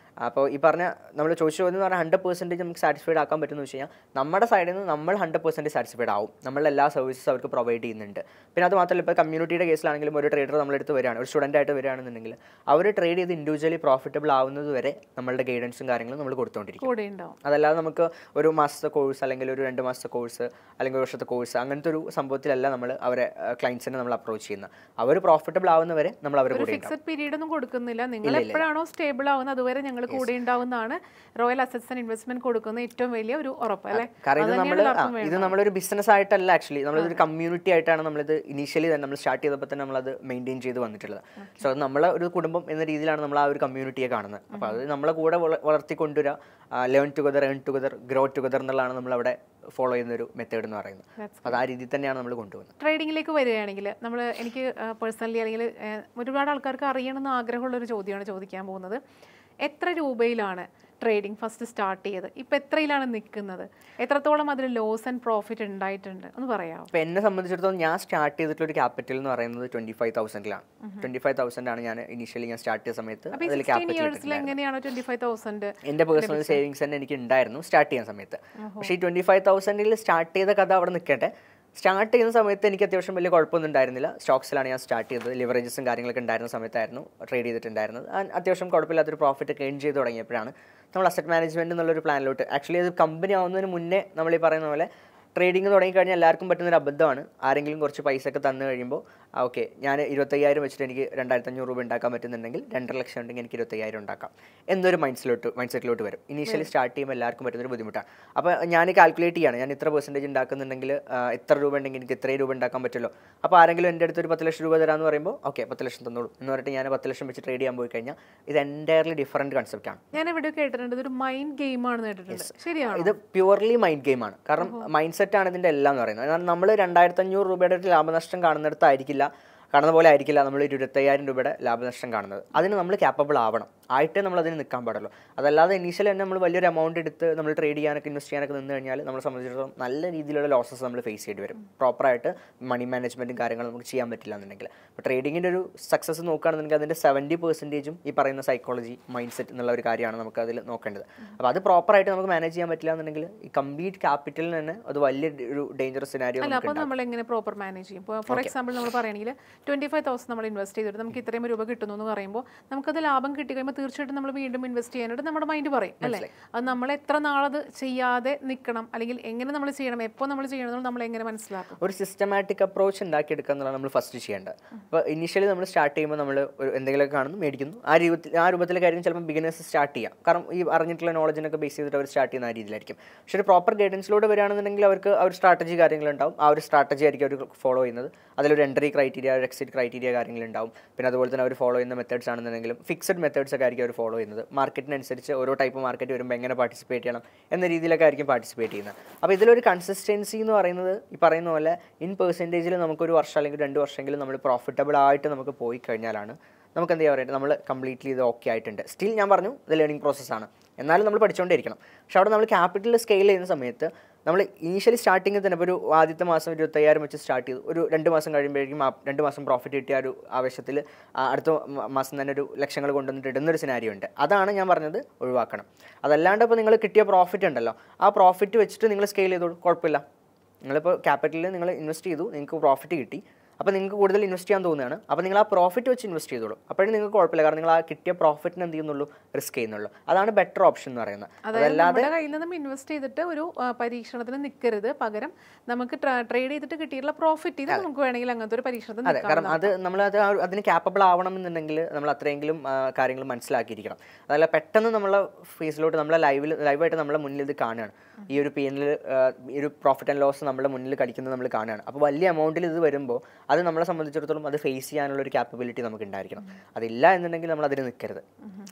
അപ്പോൾ ഈ പറഞ്ഞ നമ്മൾ ചോദിച്ചു എന്ന് പറഞ്ഞാൽ 100% നമുക്ക് സാറ്റിസ്ഫൈഡ് ആക്കാൻ പറ്റുമെന്ന് വെച്ച് കഴിഞ്ഞാൽ നമ്മുടെ സൈഡിൽ നിന്ന് നമ്മൾ 100% സാറ്റിസ്ഫൈഡ് ആവും. നമ്മളെ എല്ലാ സർവീസസ് അവർക്ക് പ്രൊവൈഡ് ചെയ്യുന്നുണ്ട്. പിന്നെ അത് മാത്രമല്ല, ഇപ്പോൾ കമ്മ്യൂണിറ്റിയുടെ കേസിലാണെങ്കിലും ഒരു ട്രേഡർ നമ്മളെടുത്ത് വരികയാണ്, ഒരു സ്റ്റുഡൻ്റ് ആയിട്ട് വരികയാണെന്നുണ്ടെങ്കിൽ അവർ ട്രേഡ് ചെയ്ത് ഇൻഡിവിജ്വലി പ്രോഫിറ്റബിൾ ആവുന്നത് വരെ നമ്മളുടെ ഗൈഡൻസും കാര്യങ്ങളും നമ്മൾ കൊടുത്തുകൊണ്ടിരിക്കും. അതല്ലാതെ നമുക്ക് ഒരു മാസത്തെ കോഴ്സ് അല്ലെങ്കിൽ ഒരു 2 മാസത്തെ കോഴ്സ് അല്ലെങ്കിൽ ഒരു വർഷത്തെ കോഴ്സ് അങ്ങനത്തെ ഒരു സംഭവത്തിലല്ല നമ്മൾ അവരെ ക്ലയൻസിനെ നമ്മൾ അപ്രോച്ച് ചെയ്യുന്നത്. അവർ പ്രോഫിറ്റബിൾ ആവുന്നവരെ നമ്മൾ അവരെ കൂടെ ഫിക്സഡ് പീരീഡ് ഒന്നും കൊടുക്കുന്നില്ല. നിങ്ങൾ എപ്പോഴാണോ സ്റ്റേബിൾ ആവുന്നത് അതുവരെ ഞങ്ങൾ കൂടെ ഉണ്ടാവുന്നതാണ് റോയൽ അസറ്റ്സ് ആൻഡ് ഇൻവെസ്റ്റ്മെന്റ് കൊടുക്കുന്ന ഏറ്റവും വലിയ ഒരു ഉറപ്പ് അല്ലേ? കാരണം ഇത് നമ്മളൊരു ബിസിനസ് ആയിട്ടല്ല, ആക്ച്വലി നമ്മളൊരു കമ്മ്യൂണിറ്റി ആയിട്ടാണ് നമ്മളിത് ഇനീഷ്യലി തന്നെ നമ്മൾ സ്റ്റാർട്ട് ചെയ്തപ്പോൾ തന്നെ നമ്മളത് മെയിൻറ്റെയിൻ ചെയ്ത് വന്നിട്ടുള്ളത്. സോ അത് നമ്മളെ ഒരു കുടുംബം എന്ന രീതിയിലാണ് നമ്മൾ ആ ഒരു കമ്മ്യൂണിറ്റിയെ കാണുന്നത്. അപ്പോൾ അത് നമ്മളെ കൂടെ വളർത്തിക്കൊണ്ടുവരിക, learn together, earn together, grow together എന്നുള്ളതാണ് നമ്മളവിടെ ഫോളോ ചെയ്യുന്നൊരു മെത്തേഡ് എന്ന് പറയുന്നത്. അത് ആ രീതിയിൽ തന്നെയാണ് നമ്മൾ കൊണ്ടുപോകുന്നത്. ട്രേഡിങ്ങിലേക്ക് വരികയാണെങ്കിൽ എനിക്ക് പേഴ്സണലി അല്ലെങ്കിൽ ഒരുപാട് ആൾക്കാർക്ക് അറിയണമെന്ന് ആഗ്രഹമുള്ളൊരു ചോദ്യമാണ് ചോദിക്കാൻ പോകുന്നത്. എത്ര രൂപയിലാണ് ട്രേഡിംഗ് ഫസ്റ്റ് സ്റ്റാർട്ട് ചെയ്ത് ഇപ്പോൾ എത്രയിലാണ് നിൽക്കുന്നത്? എത്രത്തോളം അതിൽ ലോസ് ആൻഡ് പ്രോഫിറ്റ് ഉണ്ടായിട്ടുണ്ട് ഒന്ന് പറയാമോ? ഇപ്പോൾ എന്നെ സംബന്ധിച്ചിടത്തോളം ഞാൻ സ്റ്റാർട്ട് ചെയ്തിട്ടുള്ള ഒരു ക്യാപിറ്റൽ എന്ന് പറയുന്നത് 25,000-ലാണ്. 25,000 ആണ് ഞാൻ ഇനീഷ്യലി ഞാൻ സ്റ്റാർട്ട് ചെയ്ത സമയത്ത്. അതിൽ ക്യാപിറ്റൽ എങ്ങനെയാണോ 25,000 എൻ്റെ പേഴ്സണൽ സേവിങ്സ് തന്നെ എനിക്ക് ഉണ്ടായിരുന്നു സ്റ്റാർട്ട് ചെയ്യുന്ന സമയത്ത്. പക്ഷേ ഈ 25,000-ൽ സ്റ്റാർട്ട് ചെയ്ത കഥ അവിടെ നിൽക്കട്ടെ. സ്റ്റാർട്ട് ചെയ്യുന്ന സമയത്ത് എനിക്ക് അത്യാവശ്യം വലിയ കുഴപ്പമൊന്നും ഉണ്ടായിരുന്നില്ല. സ്റ്റോക്സിലാണ് ഞാൻ സ്റ്റാർട്ട് ചെയ്തത്. ലിവറേജസും കാര്യങ്ങളൊക്കെ ഉണ്ടായിരുന്ന സമയത്തായിരുന്നു ട്രേഡ് ചെയ്തിട്ടുണ്ടായിരുന്നത്. അത്യാവശ്യം കുഴപ്പമില്ലാത്തൊരു പ്രോഫിറ്റ് ഒക്കെ ഏൺ ചെയ്ത് തുടങ്ങിയപ്പോഴാണ് നമ്മൾ അസറ്റ് മാനേജ്മെൻറ്റ് എന്നുള്ളൊരു പ്ലാനിലോട്ട്, ആക്ച്വലി അത് കമ്പനി ആവുന്നതിന് മുന്നേ നമ്മൾ ഈ പറയുന്ന പോലെ ട്രേഡിംഗ് തുടങ്ങിക്കഴിഞ്ഞാൽ എല്ലാവർക്കും പറ്റുന്നൊരു അബദ്ധമാണ്. ആരെങ്കിലും കുറച്ച് പൈസ ഒക്കെ തന്നു കഴിയുമ്പോൾ ഓക്കെ ഞാൻ 25,000 വെച്ചിട്ട് എനിക്ക് 2,500 രൂപ ഉണ്ടാക്കാൻ പറ്റുന്നുണ്ടെങ്കിൽ 2.5 ലക്ഷം ഉണ്ടെങ്കിൽ എനിക്ക് 25,000 ഉണ്ടാക്കാം എന്നൊരു മൈൻഡ് സെറ്റിലോട്ട് വരും. ഇനീഷ്യലി സ്റ്റാർട്ട് ചെയ്യുമ്പോൾ എല്ലാവർക്കും പറ്റുന്നൊരു ബുദ്ധിമുട്ടാണ്. അപ്പോൾ ഞാൻ കാൽക്കുലേറ്റ് ചെയ്യാണ്, ഞാൻ ഇത്ര പെർസെൻറ്റേജ് ഉണ്ടാക്കുന്നുണ്ടെങ്കിൽ എത്ര രൂപ ഉണ്ടെങ്കിൽ എനിക്ക് ഇത്രയും രൂപ ഉണ്ടാക്കാൻ പറ്റുമല്ലോ. അപ്പോൾ ആരെങ്കിലും എൻ്റെ അടുത്ത് ഒരു 10 ലക്ഷം രൂപ തരാമെന്ന് പറയുമ്പോൾ ഓക്കെ 10 ലക്ഷം തന്നോളൂ എന്ന് പറഞ്ഞിട്ട് ഞാൻ 10 ലക്ഷം വെച്ച് ട്രേഡ് ചെയ്യാൻ പോയി കഴിഞ്ഞാൽ ഇത് എൻറ്റയർലി ഡിഫറൻറ്റ് കൺസെപ്റ്റാണ്. ഞാൻ ഇവിടെ കേട്ടിട്ടുണ്ട് ഇതൊരു മൈൻഡ് ഗെയിമാണെന്ന് കേട്ടിട്ടുണ്ട്. ശരിയാണ്, ഇത് പ്യുവർലി മൈൻഡ് ഗെയിമാണ്. കാരണം മൈൻഡ് സെറ്റാണ് ഇതിൻ്റെ എല്ലാം എന്ന് പറയുന്നത്. കാരണം നമ്മൾ 2,500 രൂപയുടെ ഒരു ലാഭനഷ്ടം കാണുന്നിടത്തായിരിക്കില്ല, കാണുന്ന പോലെ ആയിരിക്കില്ല നമ്മൾ 25,000 രൂപയുടെ ലാഭനഷ്ടം കാണുന്നത്. അതിന് നമ്മൾ ക്യാപ്പബിൾ ആവണം, ആയിട്ടേ നമ്മൾ അതിന് നിൽക്കാൻ പാടുള്ളൂ. അതല്ലാതെ ഇനീഷ്യലി തന്നെ നമ്മൾ വലിയൊരു എമൗണ്ട് എടുത്ത് നമ്മൾ ട്രേഡ് ചെയ്യാനൊക്കെ ഇൻവെസ്റ്റ് ചെയ്യാനൊക്കെ നിന്ന് കഴിഞ്ഞാൽ നമ്മളെ സംബന്ധിച്ചിടത്തോളം നല്ല രീതിയിലുള്ള ലോസസ് നമ്മൾ ഫേസ് ചെയ്യേണ്ടി വരും. പ്രോപ്പറായിട്ട് മണി മാനേജ്മെൻറ്റും കാര്യങ്ങളും നമുക്ക് ചെയ്യാൻ പറ്റില്ല എന്നുണ്ടെങ്കിൽ. അപ്പോൾ ട്രേഡിങ്ങിൻ്റെ ഒരു സക്സസ് നോക്കുകയാണെന്നുണ്ടെങ്കിൽ അതിൻ്റെ 70% ഈ പറയുന്ന സൈക്കോളജി, മൈൻഡ് സെറ്റ് എന്നുള്ള ഒരു കാര്യമാണ് നമുക്ക് അതിൽ നോക്കേണ്ടത്. അപ്പോൾ അത് പ്രോപ്പറായിട്ട് നമുക്ക് മാനേജ് ചെയ്യാൻ പറ്റില്ല എന്നുണ്ടെങ്കിൽ ഈ കംപ്ലീറ്റ് ക്യാപിറ്റലിന് തന്നെ അത് വലിയൊരു ഡേഞ്ചറസ് സിനാരിയോ. അപ്പോൾ നമ്മൾ എങ്ങനെ പ്രോപ്പർ മാനേജ് ചെയ്യും? ഇപ്പോൾ ഫോർ എക്സാമ്പിൾ നമ്മൾ പറയുകയാണെങ്കിൽ 25,000 നമ്മൾ ഇൻവെസ്റ്റ് ചെയ്തിട്ട് നമുക്ക് ഇത്രയും രൂപ കിട്ടുന്നു എന്ന് പറയുമ്പോൾ നമുക്കത് ലാഭം കിട്ടി കഴിയുമ്പോൾ തീർച്ചയായിട്ടും നമ്മൾ വീണ്ടും ഇൻവെസ്റ്റ് ചെയ്യാനായിട്ട് നമ്മുടെ മൈൻഡ് പറയും അല്ലേ? അത് നമ്മൾ എത്ര നാളത് ചെയ്യാതെ നിൽക്കണം, അല്ലെങ്കിൽ എങ്ങനെ നമ്മൾ ചെയ്യണം, എപ്പോൾ നമ്മൾ ചെയ്യണം, നമ്മൾ എങ്ങനെ മനസ്സിലാക്കും? ഒരു സിസ്റ്റമാറ്റിക് അപ്രോച്ച് ഉണ്ടാക്കിയെടുക്കുക എന്നുള്ളതാണ് നമ്മൾ ഫസ്റ്റ് ചെയ്യേണ്ടത്. അപ്പോൾ ഇനീഷ്യലി നമ്മൾ സ്റ്റാർട്ട് ചെയ്യുമ്പോൾ നമ്മൾ എന്തെങ്കിലുമൊക്കെ കാണുന്നു, മേടിക്കുന്നു, ആ രൂപത്തിലെ കാര്യം ചിലപ്പോൾ ബിഗിനേഴ്സ് സ്റ്റാർട്ട് ചെയ്യാം. കാരണം ഈ അറിഞ്ഞിട്ടുള്ള നോളജിനൊക്കെ ബേസ് ചെയ്തിട്ട് അവർ സ്റ്റാർട്ട് ചെയ്യുന്ന ആ രീതിയിലായിരിക്കും. പക്ഷേ ഒരു പ്രോപ്പർ ഗൈഡൻസിലൂടെ വരികയാണെന്നുണ്ടെങ്കിൽ അവർക്ക് ആ ഒരു സ്ട്രാറ്റജി കാര്യങ്ങളുണ്ടാവും. ആ ഒരു സ്ട്രാറ്റജി ആയിരിക്കും അവർ ഫോളോ ചെയ്യുന്നത്. അതിലൊരു എൻട്രി ക്രൈറ്റീരിയ, ഒരു എക്സിറ്റ് ക്രൈറ്റീരിയ കാര്യങ്ങളുണ്ടാവും. പിന്നെ അതുപോലെ തന്നെ അവർ ഫോളോ ചെയ്യുന്ന മെത്തേഡ്സ് ആണെന്നുണ്ടെങ്കിലും ഫിക്സഡ് മെത്തേഡ്സ് ഒക്കെ ആയിരിക്കും അവർ ഫോളോ ചെയ്യുന്നത്. മാർക്കറ്റിനനുസരിച്ച് ഓരോ ടൈപ്പ് മാർക്കറ്റ് വരുമ്പോൾ എങ്ങനെ പാർട്ടിസിപ്പേറ്റ് ചെയ്യണം എന്ന രീതിയിലൊക്കെ ആയിരിക്കും പാർട്ടിസിപ്പേറ്റ് ചെയ്യുന്നത്. അപ്പോൾ ഇതിലൊരു കൺസിസ്റ്റൻസി എന്ന് പറയുന്നത് ഈ പറയുന്ന പോലെ ഇൻ പെർസെൻറ്റേജിൽ നമുക്കൊരു വർഷം അല്ലെങ്കിൽ 2 വർഷമെങ്കിലും നമ്മൾ പ്രോഫിറ്റബിൾ ആയിട്ട് നമുക്ക് പോയി കഴിഞ്ഞാലാണ് നമുക്ക് എന്താ പറയുക, നമ്മൾ കംപ്ലീറ്റ്ലി ഇത് ഓക്കെ ആയിട്ടുണ്ട്. സ്റ്റിൽ ഞാൻ പറഞ്ഞു ഇത് ലേണിംഗ് പ്രോസസ്സാണ്, എന്നാലും നമ്മൾ പഠിച്ചുകൊണ്ടേയിരിക്കണം. പക്ഷെ അവിടെ നമ്മൾ ക്യാപിറ്റൽ സ്കെയിൽ ചെയ്യുന്ന സമയത്ത് നമ്മൾ ഇനീഷ്യലി സ്റ്റാർട്ടിങ്ങിൽ തന്നെ ഇപ്പോൾ ഒരു ആദ്യത്തെ മാസം 25,000 വെച്ച് സ്റ്റാർട്ട് ചെയ്തു, ഒരു 2 മാസം കഴിയുമ്പോഴേക്കും 2 മാസം പ്രോഫിറ്റ് കിട്ടിയ ഒരു ആവശ്യത്തിൽ അടുത്ത മാസം തന്നെ ഒരു ലക്ഷങ്ങൾ കൊണ്ടുവന്നിട്ട് ഇടുന്നൊരു സിനാരിയോ ഉണ്ട്. അതാണ് ഞാൻ പറഞ്ഞത് ഒഴിവാക്കണം. അതല്ലാണ്ട് ഇപ്പോൾ നിങ്ങൾ കിട്ടിയ പ്രോഫിറ്റ് ഉണ്ടല്ലോ, ആ പ്രോഫിറ്റ് വെച്ചിട്ട് നിങ്ങൾ സ്കെയിൽ ചെയ്തോളൂ, കുഴപ്പമില്ല. നിങ്ങളിപ്പോൾ ക്യാപിറ്റലിൽ നിങ്ങൾ ഇൻവെസ്റ്റ് ചെയ്തു, നിങ്ങൾക്ക് പ്രോഫിറ്റ് കിട്ടി, അപ്പോൾ നിങ്ങൾക്ക് കൂടുതൽ ഇൻവെസ്റ്റ് ചെയ്യാൻ തോന്നുകയാണ്. അപ്പോൾ നിങ്ങൾ ആ പ്രോഫിറ്റ് വെച്ച് ഇൻവെസ്റ്റ് ചെയ്തോളൂ, അപ്പോഴും നിങ്ങൾക്ക് കുഴപ്പമില്ല. കാരണം നിങ്ങൾ ആ കിട്ടിയ പ്രോഫിറ്റിന് എന്ത് ചെയ്യുന്നുള്ളൂ, റിസ്ക് ചെയ്യുന്നുള്ളൂ. അതാണ് ബെറ്റർ ഓപ്ഷൻ എന്ന് പറയുന്നത്. അതല്ലാതെ കയ്യിൽ നിന്നും ഇൻവെസ്റ്റ് ചെയ്തിട്ട് ഒരു പരീക്ഷണത്തിന് നിൽക്കരുത്, പകരം നമുക്ക് ട്രേഡ് ചെയ്തിട്ട് കിട്ടിയിട്ടുള്ള പ്രോഫിറ്റ് ഇത് നമുക്ക് വേണമെങ്കിൽ അങ്ങനത്തെ ഒരു പരീക്ഷണത്തിന്. അതെ, കാരണം നമ്മൾ അതിന് ക്യാപ്പബിൾ ആവണം എന്നുണ്ടെങ്കിൽ നമ്മൾ അത്രയെങ്കിലും കാര്യങ്ങൾ മനസ്സിലാക്കിയിരിക്കണം. അതല്ല പെട്ടെന്ന് നമ്മളെ ഫേസിലോട്ട് നമ്മളെ ലൈവായിട്ട് നമ്മളെ മുന്നിൽ ഇത് കാണുകയാണ്, ഈ ഒരു PNL ഈ ഒരു പ്രോഫിറ്റ് ആൻഡ് ലോസ് നമ്മുടെ മുന്നിൽ കടിക്കുന്നത് നമ്മൾ കാണുകയാണ്. അപ്പോൾ വലിയ എമൗണ്ടിൽ ഇത് വരുമ്പോൾ അത് നമ്മളെ സംബന്ധിച്ചിടത്തോളം അത് ഫേസ് ചെയ്യാനുള്ള ഒരു ക്യാപ്പബിലിറ്റി നമുക്ക് ഉണ്ടായിരിക്കണം. അതില്ല എന്നുണ്ടെങ്കിൽ നമ്മൾ അതിന് നിൽക്കരുത്.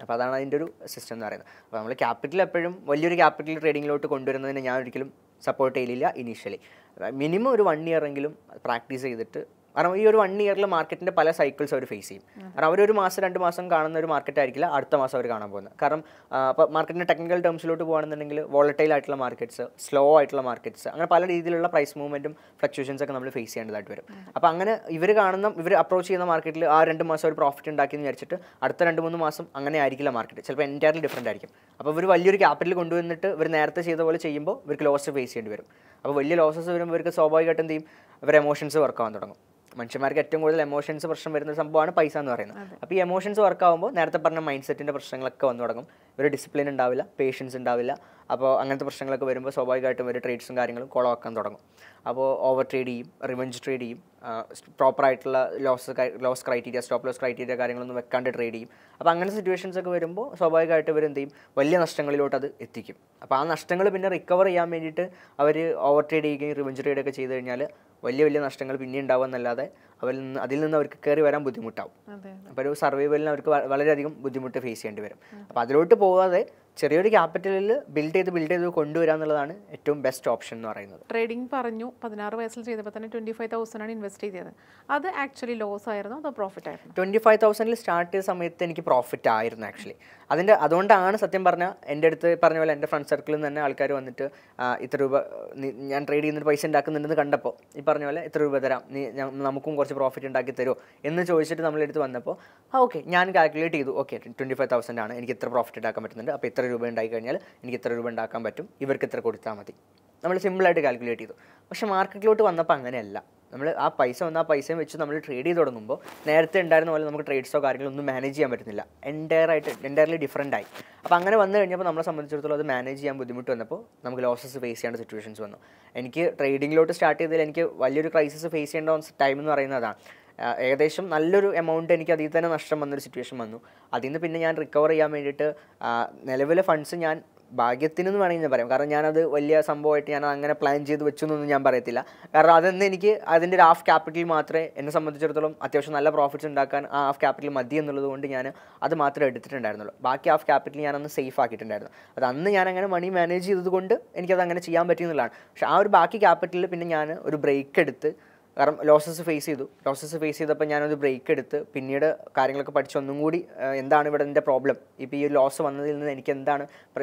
അപ്പോൾ അതാണ് അതിൻ്റെ ഒരു സിസ്റ്റം എന്ന് പറയുന്നത്. അപ്പോൾ നമ്മൾ ക്യാപിറ്റൽ എപ്പോഴും വലിയൊരു ക്യാപിറ്റൽ ട്രേഡിങ്ങിലോട്ട് കൊണ്ടുവരുന്നതിന് ഞാൻ ഒരിക്കലും സപ്പോർട്ട് ചെയ്യില്ല. ഇനീഷ്യലി മിനിമം ഒരു 1 ഇയർ എങ്കിലും പ്രാക്ടീസ് ചെയ്തിട്ട്, കാരണം ഈ ഒരു 1 ഇയറിൽ മാർക്കറ്റിൻ്റെ പല സൈക്കിൾസ് അവർ ഫേസ് ചെയ്യും. കാരണം അവരൊരു മാസം 2 മാസം കാണുന്ന ഒരു മാർക്കറ്റ് ആയിരിക്കില്ല അടുത്ത മാസം അവർ കാണാൻ പോകുന്നത്. കാരണം ഇപ്പോൾ മാർക്കറ്റിൻ്റെ ടെക്നിക്കൽ ടേംസിലോട്ട് പോകുകയാണെന്നുണ്ടെങ്കിൽ വോളറ്റൈൽ ആയിട്ടുള്ള മാർക്കറ്റ്സ്, സ്ലോ ആയിട്ടുള്ള മാർക്കറ്റ്സ്, അങ്ങനെ പല രീതിയിലുള്ള പ്രൈസ് മൂവ്മെൻറ്റും ഫ്ലക്ച്വേഷൻസ് ഒക്കെ നമ്മൾ ഫേസ് ചെയ്യേണ്ടതായിട്ട് വരും. അപ്പോൾ അങ്ങനെ ഇവർ അപ്രോച്ച് ചെയ്യുന്ന മാർക്കറ്റിൽ ആ 2 മാസം ഒരു പ്രോഫിറ്റ് ഉണ്ടാക്കിയെന്ന് വിചാരിച്ചിട്ട് അടുത്ത 2-3 മാസം അങ്ങനെ ആയിരിക്കില്ല മാർക്കറ്റ്, ചിലപ്പോൾ എൻറ്റയർലി ഡിഫറൻറ്റ് ആയിരിക്കും. അപ്പോൾ ഇവർ വലിയൊരു ക്യാപിറ്റൽ കൊണ്ടുവന്നിട്ട് ഇവർ നേരത്തെ ചെയ്ത പോലെ ചെയ്യുമ്പോൾ ഇവർക്ക് ലോസ് ഫേസ് ചെയ്യേണ്ടി വരും. അപ്പോൾ വലിയ ലോസസ് വരുമ്പോൾ ഇവർക്ക് സ്വാഭാവികമായിട്ടും എന്ത് ചെയ്യും, ഇവർ എമോഷൻസ് വർക്കാവാൻ തുടങ്ങും. മനുഷ്യന്മാർക്ക് ഏറ്റവും കൂടുതൽ എമോഷൻസ് പ്രശ്നം വരുന്ന സംഭവമാണ് പൈസ എന്ന് പറയുന്നത്. അപ്പോൾ ഈ എമോഷൻസ് വർക്കാവുമ്പോൾ നേരത്തെ പറഞ്ഞ മൈൻഡ് സെറ്റിൻ്റെ പ്രശ്നങ്ങളൊക്കെ വന്നു തുടങ്ങും. ഒരു ഡിസിപ്ലിൻ ഉണ്ടാവില്ല, പേഷ്യൻസ് ഉണ്ടാവില്ല. അപ്പോൾ അങ്ങനത്തെ പ്രശ്നങ്ങളൊക്കെ വരുമ്പോൾ സ്വാഭാവികമായിട്ടും ഒരു ട്രേഡ്സും കാര്യങ്ങളും കുളമാക്കാൻ തുടങ്ങും. അപ്പോൾ ഓവർ ട്രേഡ് ചെയ്യും, റിവെഞ്ച് ട്രേഡ് ചെയ്യും, പ്രോപ്പറായിട്ടുള്ള loss criteria, stop loss criteria കാര്യങ്ങളൊന്നും വെക്കാണ്ട് ട്രേഡ് ചെയ്യും. അപ്പോൾ അങ്ങനത്തെ സിറ്റുവേഷൻസ് ഒക്കെ വരുമ്പോൾ സ്വാഭാവികമായിട്ട് ഇവർ എന്ത് ചെയ്യും, വലിയ നഷ്ടങ്ങളിലോട്ട് അത് എത്തിക്കും. അപ്പോൾ ആ നഷ്ടങ്ങൾ പിന്നെ റിക്കവർ ചെയ്യാൻ വേണ്ടിയിട്ട് അവർ ഓവർ ട്രേഡ് ചെയ്യുകയും റിവെഞ്ച് ട്രേഡ് ഒക്കെ ചെയ്ത് കഴിഞ്ഞാൽ വലിയ നഷ്ടങ്ങൾ പിന്നെ ഉണ്ടാവുമെന്നല്ലാതെ അതിൽ നിന്ന് അവർക്ക് കയറി വരാൻ ബുദ്ധിമുട്ടാവും. അപ്പോൾ ഒരു സർവൈവലിന് അവർക്ക് വളരെയധികം ബുദ്ധിമുട്ട് ഫേസ് ചെയ്യേണ്ടി വരും. അപ്പോൾ അതിലോട്ട് പോകാതെ ചെറിയൊരു ക്യാപിറ്റലിൽ ബിൽഡ് ചെയ്ത് കൊണ്ടുവരിക എന്നുള്ളതാണ് ഏറ്റവും ബെസ്റ്റ് ഓപ്ഷൻ എന്ന് പറയുന്നത്. ട്രേഡിംഗ് പറഞ്ഞു 16 വയസ്സിൽ ചെയ്തപ്പോൾ തന്നെ 25,000 ആണ് ഇൻവെസ്റ്റ് ചെയ്തത്. അത് ആക്ച്വലി ലോസ് ആയിരുന്നു അതോ പ്രോഫിറ്റ് ആയിരുന്നു? 25,000 സ്റ്റാർട്ട് ചെയ്ത സമയത്ത് എനിക്ക് പ്രോഫിറ്റ് ആയിരുന്നു ആക്ച്വലി. അതുകൊണ്ടാണ് സത്യം പറഞ്ഞാൽ എൻ്റെ അടുത്ത് പറഞ്ഞ പോലെ എൻ്റെ ഫ്രണ്ട് സർക്കിളിൽ നിന്ന് തന്നെ ആൾക്കാർ വന്നിട്ട് ഇത്ര രൂപ ഞാൻ ട്രേഡ് ചെയ്യുന്നൊരു പൈസ ഉണ്ടാക്കുന്നുണ്ടെന്ന് കണ്ടപ്പോൾ ഈ പറഞ്ഞ പോലെ ഇത്ര രൂപ തരാം, നമുക്കും കുറച്ച് പ്രോഫിറ്റ് ഉണ്ടാക്കി തരുമോ എന്ന് ചോദിച്ചിട്ട് നമ്മളെടുത്ത് വന്നപ്പോൾ ഓക്കെ ഞാൻ കാൽക്കുലേറ്റ് ചെയ്തു, ഓക്കെ 25,000 ആണ്, എനിക്ക് ഇത്ര പ്രോഫിറ്റ് ഉണ്ടാക്കാൻ പറ്റുന്നുണ്ട്, അപ്പോൾ ഇത്ര രൂപ ഉണ്ടായി കഴിഞ്ഞാൽ എനിക്ക് ഇത്ര രൂപ ഉണ്ടാക്കാൻ പറ്റും, ഇവർക്ക് ഇത്ര കൊടുത്താൽ മതി. നമ്മൾ സിമ്പിളായിട്ട് കാൽക്കുലേറ്റ് ചെയ്തു. പക്ഷേ മാർക്കറ്റിലോട്ട് വന്നപ്പോൾ അങ്ങനെയല്ല. നമ്മൾ ആ പൈസ വന്ന ആ പൈസയും വെച്ച് നമ്മൾ ട്രേഡ് ചെയ്ത് തുടങ്ങുമ്പോൾ നേരത്തെ ഉണ്ടായിരുന്ന പോലെ നമുക്ക് ട്രേഡ്സോ കാര്യങ്ങളൊന്നും മാനേജ് ചെയ്യാൻ പറ്റുന്നില്ല. എൻറ്റയർലി ഡിഫറൻ്റ് ആയി. അപ്പോൾ അങ്ങനെ വന്നു കഴിഞ്ഞപ്പോൾ നമ്മളെ സംബന്ധിച്ചിടത്തോളം അത് മാനേജ് ചെയ്യാൻ ബുദ്ധിമുട്ട് വന്നപ്പോൾ നമുക്ക് ലോസസ് ഫേസ് ചെയ്യേണ്ട സിറ്റുവേഷൻസ് വന്നു. എനിക്ക് ട്രേഡിങ്ങിലോട്ട് സ്റ്റാർട്ട് ചെയ്തതിൽ എനിക്ക് വലിയൊരു ക്രൈസിസ് ഫേസ് ചെയ്യേണ്ട ടൈം എന്ന് പറയുന്നതാണ്. ഏകദേശം നല്ലൊരു എമൗണ്ട് എനിക്ക് അതിൽ തന്നെ നഷ്ടം വന്നൊരു സിറ്റുവേഷൻ വന്നു. അതിൽ നിന്ന് പിന്നെ ഞാൻ റിക്കവർ ചെയ്യാൻ വേണ്ടിയിട്ട് നിലവിലെ ഫണ്ട്സ് ഞാൻ ഭാഗ്യത്തിനെന്ന് വേണമെങ്കിൽ ഞാൻ പറയാം. കാരണം ഞാനത് വലിയ സംഭവമായിട്ട് ഞാൻ അങ്ങനെ പ്ലാൻ ചെയ്ത് വെച്ചു എന്നൊന്നും ഞാൻ പറയത്തില്ല. കാരണം അതെന്ന് എനിക്ക് അതിൻ്റെ ഒരു ഹാഫ് ക്യാപിറ്റൽ മാത്രമേ എന്നെ സംബന്ധിച്ചിടത്തോളം അത്യാവശ്യം നല്ല പ്രോഫിറ്റ്സ് ഉണ്ടാക്കാൻ ആ ഹാഫ് ക്യാപിറ്റൽ മതി എന്നുള്ളത് കൊണ്ട് ഞാൻ അത് മാത്രമേ എടുത്തിട്ടുണ്ടായിരുന്നുള്ളൂ. ബാക്കി ഹാഫ് ക്യാപിറ്റൽ ഞാനന്ന് സേഫ് ആക്കിയിട്ടുണ്ടായിരുന്നു. അത് അന്ന് ഞാൻ അങ്ങനെ മണി മാനേജ് ചെയ്തത് കൊണ്ട് എനിക്കത് അങ്ങനെ ചെയ്യാൻ പറ്റിയെന്നുള്ളതാണ്. പക്ഷേ ആ ഒരു ബാക്കി ക്യാപിറ്റലിൽ പിന്നെ ഞാൻ ഒരു ബ്രേക്ക് എടുത്ത്, കാരണം ലോസസ് ഫേസ് ചെയ്തപ്പോൾ ഞാനൊരു ബ്രേക്ക് എടുത്ത് പിന്നീട് കാര്യങ്ങളൊക്കെ പഠിച്ച് ഒന്നും കൂടി എന്താണ് ഇവിടെ എൻ്റെ പ്രോബ്ലം, ഇപ്പോൾ ഈ ഒരു ലോസ് വന്നതിൽ നിന്ന് എനിക്ക്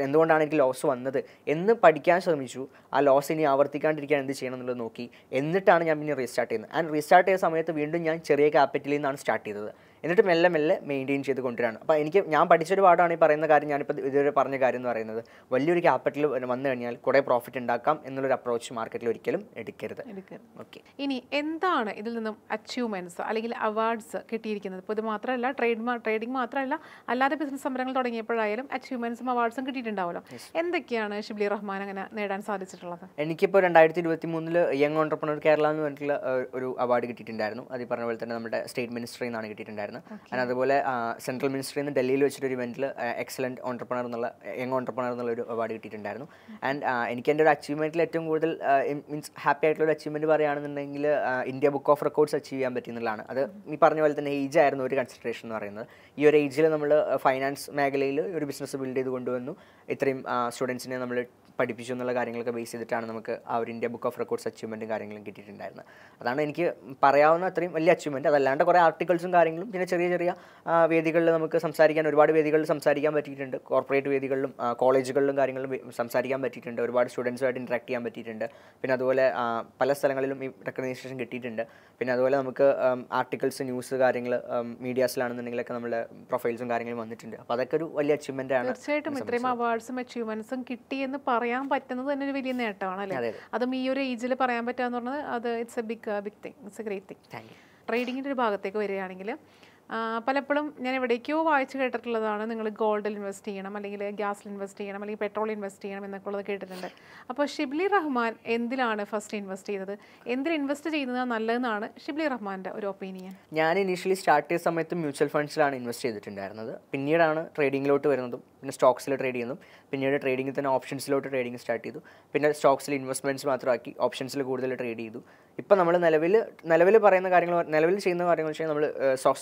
എന്തുകൊണ്ടാണ് എനിക്ക് ലോസ് വന്നത് എന്ന് പഠിക്കാൻ ശ്രമിച്ചു. ആ ലോസ് ഇനി ആവർത്തിക്കാണ്ടിരിക്കാൻ എന്ത് ചെയ്യണം എന്നുള്ളത് നോക്കി. എന്നിട്ടാണ് ഞാൻ പിന്നെ റീസ്റ്റാർട്ട് ചെയ്യുന്നത്. ആൻഡ് റീസ്റ്റാർട്ട് ചെയ്ത സമയത്ത് വീണ്ടും ഞാൻ ചെറിയ ക്യാപിറ്റലിൽ നിന്നാണ് സ്റ്റാർട്ട് ചെയ്തത്. എന്നിട്ട് മെല്ലെ മെയിൻറ്റെയിൻ ചെയ്ത് കൊണ്ടുവരാണ്. അപ്പോൾ ഞാൻ പഠിച്ചൊരു പാടാണ് ഈ പറയുന്ന കാര്യം. ഞാനിപ്പോൾ ഇതുവരെ പറഞ്ഞ കാര്യം എന്ന് പറയുന്നത് വലിയൊരു ക്യാപിറ്റൽ വന്നു കഴിഞ്ഞാൽ കുറേ പ്രോഫിറ്റ് ഉണ്ടാക്കാം എന്നുള്ളൊരു അപ്രോച്ച് മാർക്കറ്റിൽ ഒരിക്കലും എടുക്കരുത്. ഓക്കെ, ഇനി എന്താണ് ഇതിൽ നിന്നും അച്ചീവ്മെൻറ്റ്സ് അല്ലെങ്കിൽ അവാർഡ്സ് കിട്ടിയിരിക്കുന്നത്? ഇപ്പോൾ ഇത് മാത്രമല്ല, ട്രേഡിംഗ് മാത്രമല്ല, അല്ലാതെ ബിസിനസ് സംരംഭങ്ങൾ തുടങ്ങിയപ്പോഴായാലും അച്ചീവ്മെൻറ്റ്സും അവാർഡ്സും കിട്ടിയിട്ടുണ്ടാവുമല്ലോ. എന്തൊക്കെയാണ് ഷിബ്ലി റഹ്മാൻ അങ്ങനെ നേടാൻ സാധിച്ചിട്ടുള്ളത്? എനിക്കിപ്പോൾ 2023 യങ് ഓൺട്രപ്രണർ കേരള എന്ന് പറഞ്ഞിട്ടുള്ള ഒരു അവാർഡ് കിട്ടിയിട്ടുണ്ടായിരുന്നു. അത് ഈ പറഞ്ഞ പോലെ തന്നെ നമ്മുടെ സ്റ്റേറ്റ് മിനിസ്റ്ററിൽ നിന്നാണ് കിട്ടിയിട്ടുണ്ടായിരുന്നത്. കിട്ടിയിട്ടുണ്ടായിരുന്നു. ആൻഡ് അതുപോലെ സെൻട്രൽ മിനിസ്റ്ററിൽ നിന്ന് ഡൽഹിയിൽ വെച്ചിട്ട് ഒരു ഇവൻറ്റിൽ എക്സലൻറ്റ് ഓണ്ടർപ്രണർ എന്നുള്ള യങ് ഓണ്ടർപ്രണർ എന്നുള്ള ഒരു അവാർഡ് കിട്ടിയിട്ടുണ്ടായിരുന്നു. ആൻഡ് എനിക്ക് എൻ്റെ ഒരു അച്ചീവ്മെൻറ്റിൽ ഏറ്റവും കൂടുതൽ മീൻസ് ഹാപ്പി ആയിട്ടുള്ള ഒരു അച്ചീവ്മെൻറ്റ് പറയുകയാണെന്നുണ്ടെങ്കിൽ India book of records achieve ചെയ്യാൻ പറ്റുന്നതാണ്. അത് ഈ പറഞ്ഞ പോലെ തന്നെ ഏജ് ആയിരുന്നു ഒരു കൺസിഡറേഷൻ എന്ന് പറയുന്നത്. ഈ ഒരു ഏജിൽ നമ്മൾ ഫൈനാൻസ് മേഖലയിൽ ഒരു ബിസിനസ് ബിൽഡ് ചെയ്ത് കൊണ്ടുവന്നു, ഇത്രയും സ്റ്റുഡൻസിനെ നമ്മൾ പഠിപ്പിച്ചു എന്നുള്ള കാര്യങ്ങളൊക്കെ ബേസ് ചെയ്തിട്ടാണ് നമുക്ക് ആ ഒരു ഇന്ത്യ ബുക്ക് ഓഫ് റെക്കോർഡ്സ് അച്ചീവ്മെൻറ്റും കാര്യങ്ങളും കിട്ടിയിട്ടുണ്ടായിരുന്നത്. അതാണ് എനിക്ക് പറയാവുന്ന അത്രയും വലിയ അച്ചീവ്മെൻറ്റ്. അതല്ലാണ്ട് കുറേ ആർട്ടിക്കിൾസും കാര്യങ്ങളും പിന്നെ ചെറിയ ചെറിയ വേദികളിൽ നമുക്ക് സംസാരിക്കാൻ, ഒരുപാട് വേദികളിൽ സംസാരിക്കാൻ പറ്റിയിട്ടുണ്ട്. കോർപ്പറേറ്റ് വേദികളിലും കോളേജുകളിലും കാര്യങ്ങളിലും സംസാരിക്കാൻ പറ്റിയിട്ടുണ്ട്. ഒരുപാട് സ്റ്റുഡൻസുമായിട്ട് ഇൻട്രാക്ട് ചെയ്യാൻ പറ്റിയിട്ടുണ്ട്. പിന്നെ അതുപോലെ പല സ്ഥലങ്ങളിലും ഈ റെക്കഗ്നൈസേഷൻ കിട്ടിയിട്ടുണ്ട്. പിന്നെ അതുപോലെ നമുക്ക് ആർട്ടിക്കിൾസ്, ന്യൂസ് കാര്യങ്ങൾ മീഡിയാസിലാണെന്നുണ്ടെങ്കിലൊക്കെ നമ്മുടെ പ്രൊഫൈൽസും കാര്യങ്ങളും വന്നിട്ടുണ്ട്. അപ്പോൾ അതൊക്കെ ഒരു വലിയ അച്ചീവ്മെൻ്റ് ആണ്. തീർച്ചയായിട്ടും ഇത്രയും അവാർഡ്സും അച്ചീവ്മെന്റ്സും കിട്ടിയെന്ന് പറയാൻ പറ്റുന്നത് തന്നെ ഒരു വലിയ നേട്ടമാണ് അല്ലേ? അതും ഈ ഒരു ഏജിൽ പറയാൻ പറ്റുക പറഞ്ഞത് അത് it's a big thing, it's a great thing. ട്രേഡിങ്ങിൻ്റെ ഒരു ഭാഗത്തേക്ക് വരികയാണെങ്കിൽ പലപ്പോഴും ഞാൻ എവിടേക്കോ വായിച്ചു കേട്ടിട്ടുള്ളതാണ്, നിങ്ങൾ ഗോൾഡിൽ ഇൻവെസ്റ്റ് ചെയ്യണം, അല്ലെങ്കിൽ ഗ്യാസിൽ ഇൻവെസ്റ്റ് ചെയ്യണം, അല്ലെങ്കിൽ പെട്രോളിൽ ഇൻവെസ്റ്റ് ചെയ്യണം എന്നൊക്കെ ഉള്ളത് കേട്ടിട്ടുണ്ട്. അപ്പോൾ ഷിബ്ലി റഹ്മാൻ എന്തിലാണ് ഫസ്റ്റ് ഇൻവെസ്റ്റ് ചെയ്തത്? എന്തിൽ ഇൻവെസ്റ്റ് ചെയ്യുന്നത് നല്ലതെന്നാണ് ഷിബ്ലി റഹ്മാൻ്റെ ഒരു ഒപ്പീനിയൻ? ഞാൻ ഇനീഷ്യലി സ്റ്റാർട്ട് ചെയ്ത സമയത്ത് മ്യൂച്വൽ ഫണ്ട്സിലാണ് ഇൻവെസ്റ്റ് ചെയ്തിട്ടുണ്ടായിരുന്നത്. പിന്നീടാണ് ട്രേഡിങ്ങിലോട്ട് വരുന്നതും, പിന്നെ സ്റ്റോക്സിൽ ട്രേഡ് ചെയ്യുന്നതും, പിന്നീട് ട്രേഡിങ്ങിൽ തന്നെ ഓപ്ഷൻസിലോട്ട് ട്രേഡിങ് സ്റ്റാർട്ട് ചെയ്തു. പിന്നെ സ്റ്റോക്സിൽ ഇൻവെസ്റ്റ്മെൻറ്റ്സ് മാത്രമാക്കി ഓപ്ഷൻസിൽ കൂടുതൽ ട്രേഡ് ചെയ്തു. ഇപ്പം നമ്മൾ നിലവിൽ പറയുന്ന കാര്യങ്ങൾ, നിലവിൽ ചെയ്യുന്ന കാര്യങ്ങൾ വെച്ചാൽ നമ്മൾ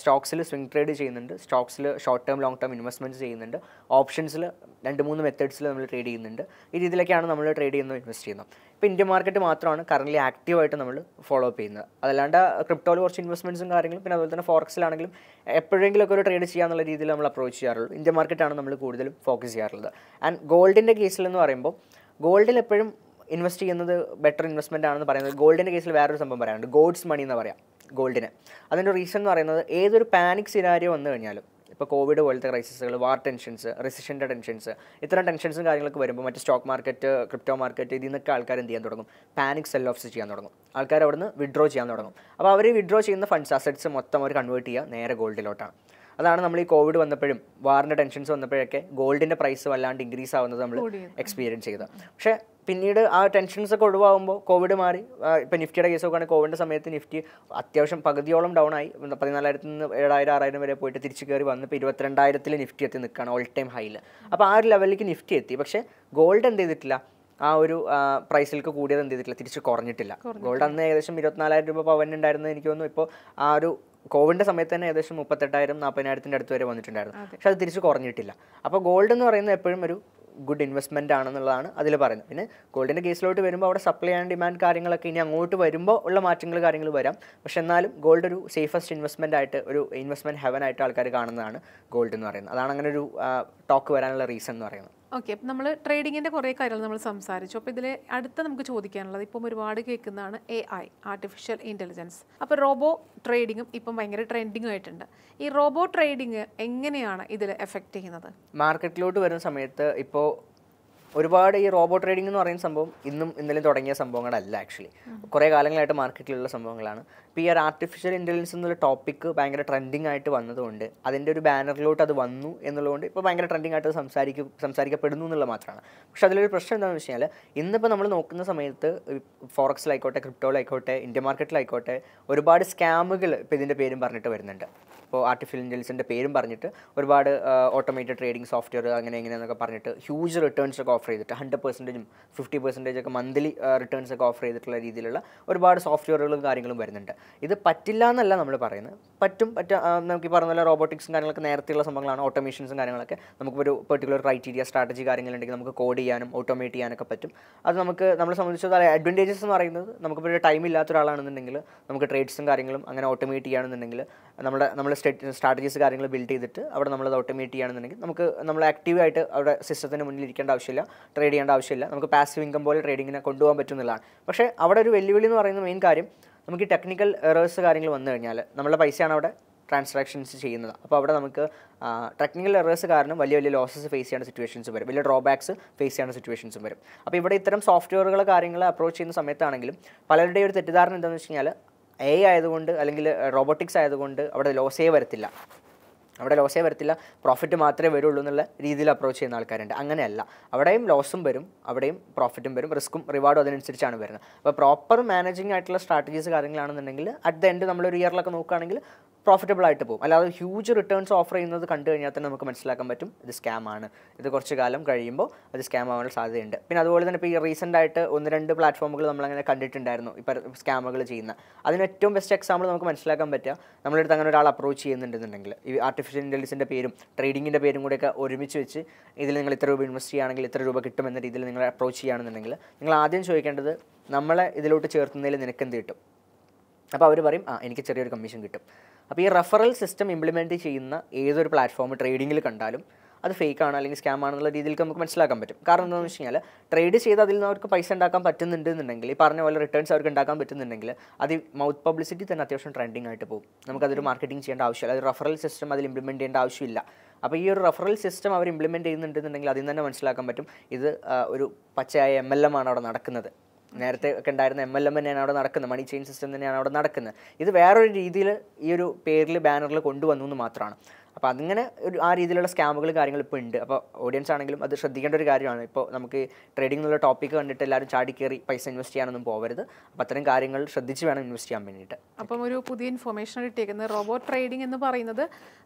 സ്റ്റോക്സിൽ സ്വിംഗ് ട്രേഡ് ചെയ്യുന്നുണ്ട്, സ്റ്റോക്സിൽ short term long term investments ചെയ്യുന്നുണ്ട്, ഓപ്ഷൻസിൽ 2-3 മെത്തേഡ്സിൽ നമ്മൾ ട്രേഡ് ചെയ്യുന്നുണ്ട്. ഈ രീതിയിലൊക്കെയാണ് നമ്മൾ ട്രേഡ് ചെയ്യുന്നത്, ഇൻവെസ്റ്റ് ചെയ്യുന്നത്. ഇപ്പോൾ ഇന്ത്യൻ മാർക്കറ്റ് മാത്രമാണ് കറൻറ്റ്ലി ആക്റ്റീവായിട്ട് നമ്മൾ ഫോളോ അപ്പ് ചെയ്യുന്നത്. അതല്ലാണ്ട് ക്രിപ്റ്റോയിൽ കുറച്ച് ഇൻവെസ്റ്റ്മെൻറ്റ്സും കാര്യങ്ങളും, പിന്നെ അതുപോലെ തന്നെ ഫോറക്സിലാണെങ്കിലും എപ്പോഴെങ്കിലുമൊക്കെ ഒരു ട്രേഡ് ചെയ്യാന്നുള്ള രീതിയിൽ നമ്മൾ അപ്രോച്ച് ചെയ്യാറുള്ളൂ. ഇന്ത്യൻ മാർക്കറ്റാണ് നമ്മൾ കൂടുതലും ഫോക്കസ് ചെയ്യാറുള്ളത്. ആൻഡ് ഗോൾഡിൻ്റെ കേസിൽ എന്ന് പറയുമ്പോൾ ഗോൾഡിൽ എപ്പോഴും ഇൻവെസ്റ്റ് ചെയ്യുന്നത് ബെറ്റർ ഇൻവെസ്റ്റ്മെൻ്റ് ആണെന്ന് പറയുന്നത്. ഗോൾഡിൻ്റെ കേസിൽ വേറൊരു സംഭവം പറയാനുണ്ട്, ഗോഡ്സ് മണി എന്ന് പറയാം ഗോൾഡിന്. അതിൻ്റെ റീസൺ എന്ന് പറയുന്നത് ഏതൊരു പാനിക് സിനാരിയോ വന്നു കഴിഞ്ഞാലും, ഇപ്പോൾ കോവിഡ് പോലത്തെ ക്രൈസിസുകൾ, വാർ ടെൻഷൻസ്, റിസഷൻ്റെ ടെൻഷൻസ്, ഇത്തരം ടെൻഷൻസും കാര്യങ്ങളൊക്കെ വരുമ്പോൾ മറ്റ് സ്റ്റോക്ക് മാർക്കറ്റ്, ക്രിപ്റ്റോ മാർക്കറ്റ്, ഇതിൽ നിന്നൊക്കെ ആൾക്കാർ എന്ത് ചെയ്യാൻ തുടങ്ങും? പാനിക് സെൽ ഓഫ്സ് ചെയ്യാൻ തുടങ്ങും. ആൾക്കാർ അവിടെ നിന്ന് വിഡ്രോ ചെയ്യാൻ തുടങ്ങും. അപ്പോൾ അവർ വിഡ്രോ ചെയ്യുന്ന ഫണ്ട്സ്, അസറ്റ്സ് മൊത്തം അവർ കൺവേർട്ട് ചെയ്യുക നേരെ ഗോൾഡിലോട്ടാണ്. അതാണ് നമ്മൾ ഈ കോവിഡ് വന്നപ്പോഴും വാറിൻ്റെ ടെൻഷൻസ് വന്നപ്പോഴൊക്കെ ഗോൾഡിൻ്റെ പ്രൈസ് വല്ലാണ്ട് ഇൻക്രീസ് ആവുന്നത് നമ്മൾ എക്സ്പീരിയൻസ് ചെയ്തത്. പക്ഷേ പിന്നീട് ആ ടെൻഷൻസ് ഒക്കെ ഒഴിവാകുമ്പോൾ കോവിഡ് മാറി. ഇപ്പോൾ നിഫ്റ്റിയുടെ കേസ് നോക്കുകയാണെങ്കിൽ കോവിഡിൻ്റെ സമയത്ത് നിഫ്റ്റി അത്യാവശ്യം പകുതിയോളം ഡൗൺ ആയി. 14,000 നിന്ന് 7,000-6,000 വരെ പോയിട്ട് തിരിച്ച് കയറി വന്ന് ഇപ്പോൾ 22,000 നിഫ്റ്റി എത്തി നിൽക്കുകയാണ്, ഓൾ ടൈം ഹൈയിൽ. അപ്പോൾ ആ ഒരു ലെവലിലേക്ക് നിഫ്റ്റി എത്തി. പക്ഷേ ഗോൾഡ് എന്ത് ചെയ്തിട്ടില്ല, ആ ഒരു പ്രൈസിലേക്ക് കൂടിയത് എന്ത് ചെയ്തിട്ടില്ല, തിരിച്ച് കുറഞ്ഞിട്ടില്ല. ഗോൾഡ് അന്ന് ഏകദേശം 24,000 രൂപ പവനുണ്ടായിരുന്നത് എനിക്ക് തോന്നുന്നു ഇപ്പോൾ ആ ഒരു കോവിഡിൻ്റെ സമയത്ത് തന്നെ ഏകദേശം 38,000-40,000 അടുത്ത് വരെ വന്നിട്ടുണ്ടായിരുന്നു. പക്ഷെ അത് തിരിച്ച് കുറഞ്ഞിട്ടില്ല. അപ്പോൾ ഗോൾഡ് എന്ന് പറയുന്നത് എപ്പോഴും ഒരു ഗുഡ് ഇൻവെസ്റ്റ്മെൻ്റ് ആണെന്നുള്ളതാണ് അതിൽ പറയുന്നത്. പിന്നെ ഗോൾഡിൻ്റെ കേസിലോട്ട് വരുമ്പോൾ അവിടെ സപ്ലൈ ആൻഡ് ഡിമാൻഡ് കാര്യങ്ങളൊക്കെ ഇനി അങ്ങോട്ട് വരുമ്പോൾ ഉള്ള മാറ്റങ്ങൾ കാര്യങ്ങൾ വരാം. പക്ഷെ എന്നാലും ഗോൾഡ് ഒരു സേഫസ്റ്റ് ഇൻവെസ്റ്റ്മെൻ്റ് ആയിട്ട്, ഒരു ഇൻവെസ്റ്റ്മെൻറ്റ് ഹെവൻ ആയിട്ട് ആൾക്കാർ കാണുന്നതാണ് ഗോൾഡ് എന്ന് പറയുന്നത്. അതാണ് അങ്ങനെ ഒരു ടോക്ക് വരാനുള്ള റീസൺ എന്ന് പറയുന്നത്. ഓക്കെ, അപ്പം നമ്മൾ ട്രേഡിങ്ങിൻ്റെ കുറേ കാര്യങ്ങൾ നമ്മൾ സംസാരിച്ചു. അപ്പോൾ ഇതിൽ അടുത്ത നമുക്ക് ചോദിക്കാനുള്ളത്, ഇപ്പം ഒരുപാട് കേൾക്കുന്നതാണ് AI, ആർട്ടിഫിഷ്യൽ ഇൻ്റലിജൻസ്. അപ്പോൾ റോബോ ട്രേഡിങ്ങും ഇപ്പം ഭയങ്കര ട്രെൻഡിങ് ആയിട്ടുണ്ട്. ഈ റോബോ ട്രേഡിങ് എങ്ങനെയാണ് ഇതിൽ എഫക്റ്റ് ചെയ്യുന്നത്? മാർക്കറ്റിലോട്ട് വരുന്ന സമയത്ത് ഇപ്പോൾ ഒരുപാട് ഈ റോബോ ട്രേഡിംഗ് എന്ന് പറയുന്ന സംഭവം ഇന്നും ഇന്നലെയും തുടങ്ങിയ സംഭവങ്ങളല്ല. ആക്ച്വലി കുറേ കാലങ്ങളായിട്ട് മാർക്കറ്റിലുള്ള സംഭവങ്ങളാണ്. ഇപ്പോൾ ഈ ഒരു ആർട്ടിഫിഷ്യൽ ഇൻ്റലിജൻസ് എന്നുള്ള ടോപ്പിക്ക് ഭയങ്കര ട്രെൻഡിങ് ആയിട്ട് വന്നതുകൊണ്ട്, അതിൻ്റെ ഒരു ബാനറിലോട്ട് അത് വന്നു എന്നുള്ളതുകൊണ്ട് ഇപ്പോൾ ഭയങ്കര ട്രെൻഡിങ് ആയിട്ട് സംസാരിക്കപ്പെടുന്നു എന്നുള്ളത് മാത്രമാണ്. പക്ഷേ അതിലൊരു പ്രശ്നം എന്താണെന്ന് വെച്ച് കഴിഞ്ഞാൽ, ഇന്നിപ്പോൾ നമ്മൾ നോക്കുന്ന സമയത്ത് ഫോറക്സിലായിക്കോട്ടെ, ക്രിപ്റ്റോയിലായിക്കോട്ടെ, ഇന്ത്യൻ മാർക്കറ്റിലായിക്കോട്ടെ, ഒരുപാട് സ്കാമുകൾ ഇപ്പോൾ ഇതിൻ്റെ പേരും പറഞ്ഞിട്ട് വരുന്നുണ്ട്. ഇപ്പോൾ ആർട്ടിഫിഷ്യൽ ഇൻ്റലിജൻസിൻ്റെ പേരും പറഞ്ഞിട്ട് ഒരുപാട് ഓട്ടോമേറ്റഡ് ട്രേഡിംഗ് സോഫ്റ്റ്വെയർ അങ്ങനെ എങ്ങനെയെന്നൊക്കെ പറഞ്ഞിട്ട് ഹ്യൂജ് റിട്ടേൺസ് ഒക്കെ ഓഫർ ചെയ്തിട്ട് 100%-ഉം 50% ഒക്കെ മന്ത്ലി റിട്ടേൺസ് ഒക്കെ ഓഫർ ചെയ്തിട്ടുള്ള രീതിയിലുള്ള ഒരുപാട് സോഫ്റ്റ്വെയറുകളും കാര്യങ്ങളും വരുന്നുണ്ട്. ഇത് പറ്റില്ല എന്നല്ല നമ്മൾ പറയുന്നത്, നമുക്ക് ഈ പറഞ്ഞ പോലെ റോബോട്ടിക്സും കാര്യങ്ങളൊക്കെ നേരത്തെയുള്ള സംഭവങ്ങളാണ്. ഓട്ടോമേഷൻസും കാര്യങ്ങളൊക്കെ നമുക്കൊരു പെർട്ടിക്കുലർ ക്രൈറ്റീരിയ, സ്ട്രാറ്റജി കാര്യങ്ങളുണ്ടെങ്കിൽ നമുക്ക് കോഡ് ചെയ്യാനും ഓട്ടോമേറ്റ് ചെയ്യാനൊക്കെ പറ്റും. അത് നമ്മളെ സംബന്ധിച്ചിടത്തോളം അഡ്വാൻറ്റേജസ് എന്ന് പറയുന്നത്, നമുക്കിപ്പോൾ ഒരു ടൈം ഇല്ലാത്ത ഒരാളാണെന്നുണ്ടെങ്കിൽ നമുക്ക് ട്രേഡ്സും കാര്യങ്ങളും അങ്ങനെ ഓട്ടോമേറ്റ് ചെയ്യുകയാണെന്നുണ്ടെങ്കിൽ നമ്മൾ സ്ട്രാറ്റജീസ് കാര്യങ്ങൾ ബിൽഡ് ചെയ്തിട്ട് അവിടെ നമ്മളത് ഓട്ടോമേറ്റ് ചെയ്യുകയാണെന്നുണ്ടെങ്കിൽ നമ്മൾ ആക്റ്റീവായിട്ട് അവിടെ സിസ്റ്റത്തിന് മുന്നിൽ ഇരിക്കേണ്ട ആവശ്യമില്ല, ട്രേഡ് ചെയ്യേണ്ട ആവശ്യമില്ല. നമുക്ക് പാസീവ് ഇൻകം പോലെ ട്രേഡിങ്ങിനെ കൊണ്ടുപോകാൻ പറ്റുന്നതാണ്. പക്ഷേ അവിടെ ഒരു വെല്ലുവിളി എന്ന് പറയുന്ന മെയിൻ കാര്യം, നമുക്ക് ഈ ടെക്നിക്കൽ എറേഴ്സ് കാര്യങ്ങൾ വന്നു കഴിഞ്ഞാൽ നമ്മളുടെ പൈസയാണ് അവിടെ ട്രാൻസാക്ഷൻസ് ചെയ്യുന്നത്. അപ്പോൾ അവിടെ നമുക്ക് ടെക്നിക്കൽ എറേഴ്സ് കാരണം വലിയ വലിയ ലോസസ് ഫേസ് ചെയ്യുന്ന സിറ്റുവേഷൻസ് വരും, വലിയ ഡ്രോബാക്സ് ഫേസ് ചെയ്യുന്ന സിറ്റുവേഷൻസും വരും. അപ്പോൾ ഇവിടെ ഇത്തരം സോഫ്റ്റ്വെയറുകൾ കാര്യങ്ങൾ അപ്രോച്ച് ചെയ്യുന്ന സമയത്താണെങ്കിലും പലരുടെയും ഒരു തെറ്റിദ്ധാരണ എന്താണെന്ന് വെച്ച് കഴിഞ്ഞാൽ, AI ആയതുകൊണ്ട് അല്ലെങ്കിൽ റോബോട്ടിക്സ് ആയതുകൊണ്ട് അവിടെ ലോസേ വരത്തില്ല, പ്രോഫിറ്റ് മാത്രമേ വരുള്ളൂ എന്നുള്ള രീതിയിൽ അപ്രോച്ച് ചെയ്യുന്ന ആൾക്കാരുണ്ട്. അങ്ങനെയല്ല, അവിടെയും ലോസും വരും, അവിടെയും പ്രോഫിറ്റും വരും, റിസ്ക്കും റിവാർഡും അതിനനുസരിച്ചാണ് വരുന്നത്. അപ്പോൾ പ്രോപ്പർ മാനേജിങ് ആയിട്ടുള്ള സ്ട്രാറ്റജീസ് കാര്യങ്ങളാണെന്നുണ്ടെങ്കിൽ അറ്റ് ദ എൻഡ് നമ്മളൊരു ഇയറിലൊക്കെ നോക്കുകയാണെങ്കിൽ പ്രോഫിറ്റബിൾ ആയിട്ട് പോകും. അല്ലാതെ ഹ്യൂജ് റിട്ടേൺസ് ഓഫർ ചെയ്യുന്നത് കണ്ടു കഴിഞ്ഞാൽ തന്നെ നമുക്ക് മനസ്സിലാക്കാൻ പറ്റും ഇത് സ്കാം ആണ്, ഇത് കുറച്ച് കാലം കഴിയുമ്പോൾ അത് സ്കാം ആവാനുള്ള സാധ്യതയുണ്ട്. പിന്നെ അതുപോലെ തന്നെ ഇപ്പോൾ ഈ റീസെൻ്റ് ആയിട്ട് 1-2 പ്ലാറ്റ്ഫോമുകൾ നമ്മളങ്ങനെ കണ്ടിട്ടുണ്ടായിരുന്നു ഇപ്പോൾ സ്കാമുകൾ ചെയ്യുന്ന. അതിന് ഏറ്റവും ബെസ്റ്റ് എക്സാമ്പിൾ നമുക്ക് മനസ്സിലാക്കാൻ പറ്റുക, നമ്മളെടുത്ത് അങ്ങനെ ഒരാൾ അപ്രോച്ച് ചെയ്യുന്നുണ്ടെന്നുണ്ടെങ്കിൽ ഈ ആർട്ടിഫിഷ്യൽ ഇൻ്റലിജൻസിൻ്റെ പേരും ട്രേഡിങ്ങിൻ്റെ പേരും കൂടെയൊക്കെ ഒരുമിച്ച് വെച്ച് ഇതിൽ നിങ്ങൾ ഇത്ര രൂപ ഇൻവെസ്റ്റ് ചെയ്യുകയാണെങ്കിൽ ഇത്ര രൂപ കിട്ടുമെന്ന രീതിയിൽ നിങ്ങൾ അപ്രോച്ച് ചെയ്യുകയാണെന്നുണ്ടെങ്കിൽ നിങ്ങൾ ആദ്യം ചോദിക്കേണ്ടത് നമ്മളെ ഇതിലോട്ട് ചേർത്തുന്നതിൽ നിനക്ക് എന്ത് കിട്ടും. അപ്പോൾ അവർ പറയും എനിക്ക് ചെറിയൊരു കമ്മീഷൻ കിട്ടും. അപ്പോൾ ഈ റെഫറൽ സിസ്റ്റം ഇംപ്ലിമെൻറ്റ് ചെയ്യുന്ന ഏതൊരു പ്ലാറ്റ്ഫോം ട്രേഡിങ്ങിൽ കണ്ടാലും അത് ഫേക്ക് ആണ് അല്ലെങ്കിൽ സ്കാം ആണെന്നുള്ള രീതിയിൽ നമുക്ക് മനസ്സിലാക്കാൻ പറ്റും. കാരണം എന്താണെന്ന് വെച്ച് കഴിഞ്ഞാൽ ട്രേഡ് ചെയ്ത് അതിൽ നിന്ന് അവർക്ക് പൈസ ഉണ്ടാക്കാൻ പറ്റുന്നുണ്ടെന്നുണ്ടെങ്കിൽ, ഈ പറഞ്ഞ പോലെ റിട്ടേൺസ് അവർക്ക് ഉണ്ടാക്കാൻ പറ്റുന്നുണ്ടെങ്കിൽ അത് മൗത്ത് പബ്ലിസിറ്റി തന്നെ അത്യാവശ്യം ട്രെൻഡിങ് ആയിട്ട് പോകും. നമുക്കതൊരു മാർക്കറ്റിംഗ് ചെയ്യേണ്ട ആവശ്യമില്ല, അത് റെഫറൽ സിസ്റ്റം അതിൽ ഇംപ്ലിമെൻറ്റ് ചെയ്യേണ്ട ആവശ്യമില്ല. അപ്പോൾ ഈ ഒരു റെഫറൽ സിസ്റ്റം അവർ ഇംപ്ലിമെൻറ്റ് ചെയ്യുന്നുണ്ടെന്നുണ്ടെങ്കിൽ അതിൽ നിന്ന് തന്നെ മനസ്സിലാക്കാൻ പറ്റും ഇത് ഒരു പച്ചയായ MLM ആണ് അവിടെ നടക്കുന്നത്. നേരത്തെ ഒക്കെ ഉണ്ടായിരുന്ന MLM തന്നെയാണ് അവിടെ നടക്കുന്നത്, മണി ചെയിൻ സിസ്റ്റം തന്നെയാണ് അവിടെ നടക്കുന്നത്. ഇത് വേറൊരു രീതിയിൽ ഈ ഒരു പേരിൽ ബാനറിൽ കൊണ്ടുവന്നു എന്ന് മാത്രമാണ്. അപ്പോൾ അതിങ്ങനെ ആ രീതിയിലുള്ള സ്കാമുകൾ കാര്യങ്ങൾ ഇപ്പോൾ ഉണ്ട്. അപ്പോൾ ഓഡിയൻസ് ആണെങ്കിലും അത് ശ്രദ്ധിക്കേണ്ട ഒരു കാര്യമാണ്. ഇപ്പോൾ നമുക്ക് ട്രേഡിംഗ് എന്നുള്ള ടോപ്പിക്ക് കണ്ടിട്ട് എല്ലാവരും ചാടി കയറി പൈസ ഇൻവെസ്റ്റ് ചെയ്യാനൊന്നും പോകരുത്. അപ്പോൾ അത്തരം കാര്യങ്ങൾ ശ്രദ്ധിച്ച് വേണം ഇൻവെസ്റ്റ് ചെയ്യാൻ വേണ്ടിയിട്ട്. അപ്പം ഒരു പുതിയ ഇൻഫർമേഷൻ ഇട്ടേക്കുന്നത് റോബോട്ട് ട്രേഡിംഗ് എന്ന് പറയുന്നത്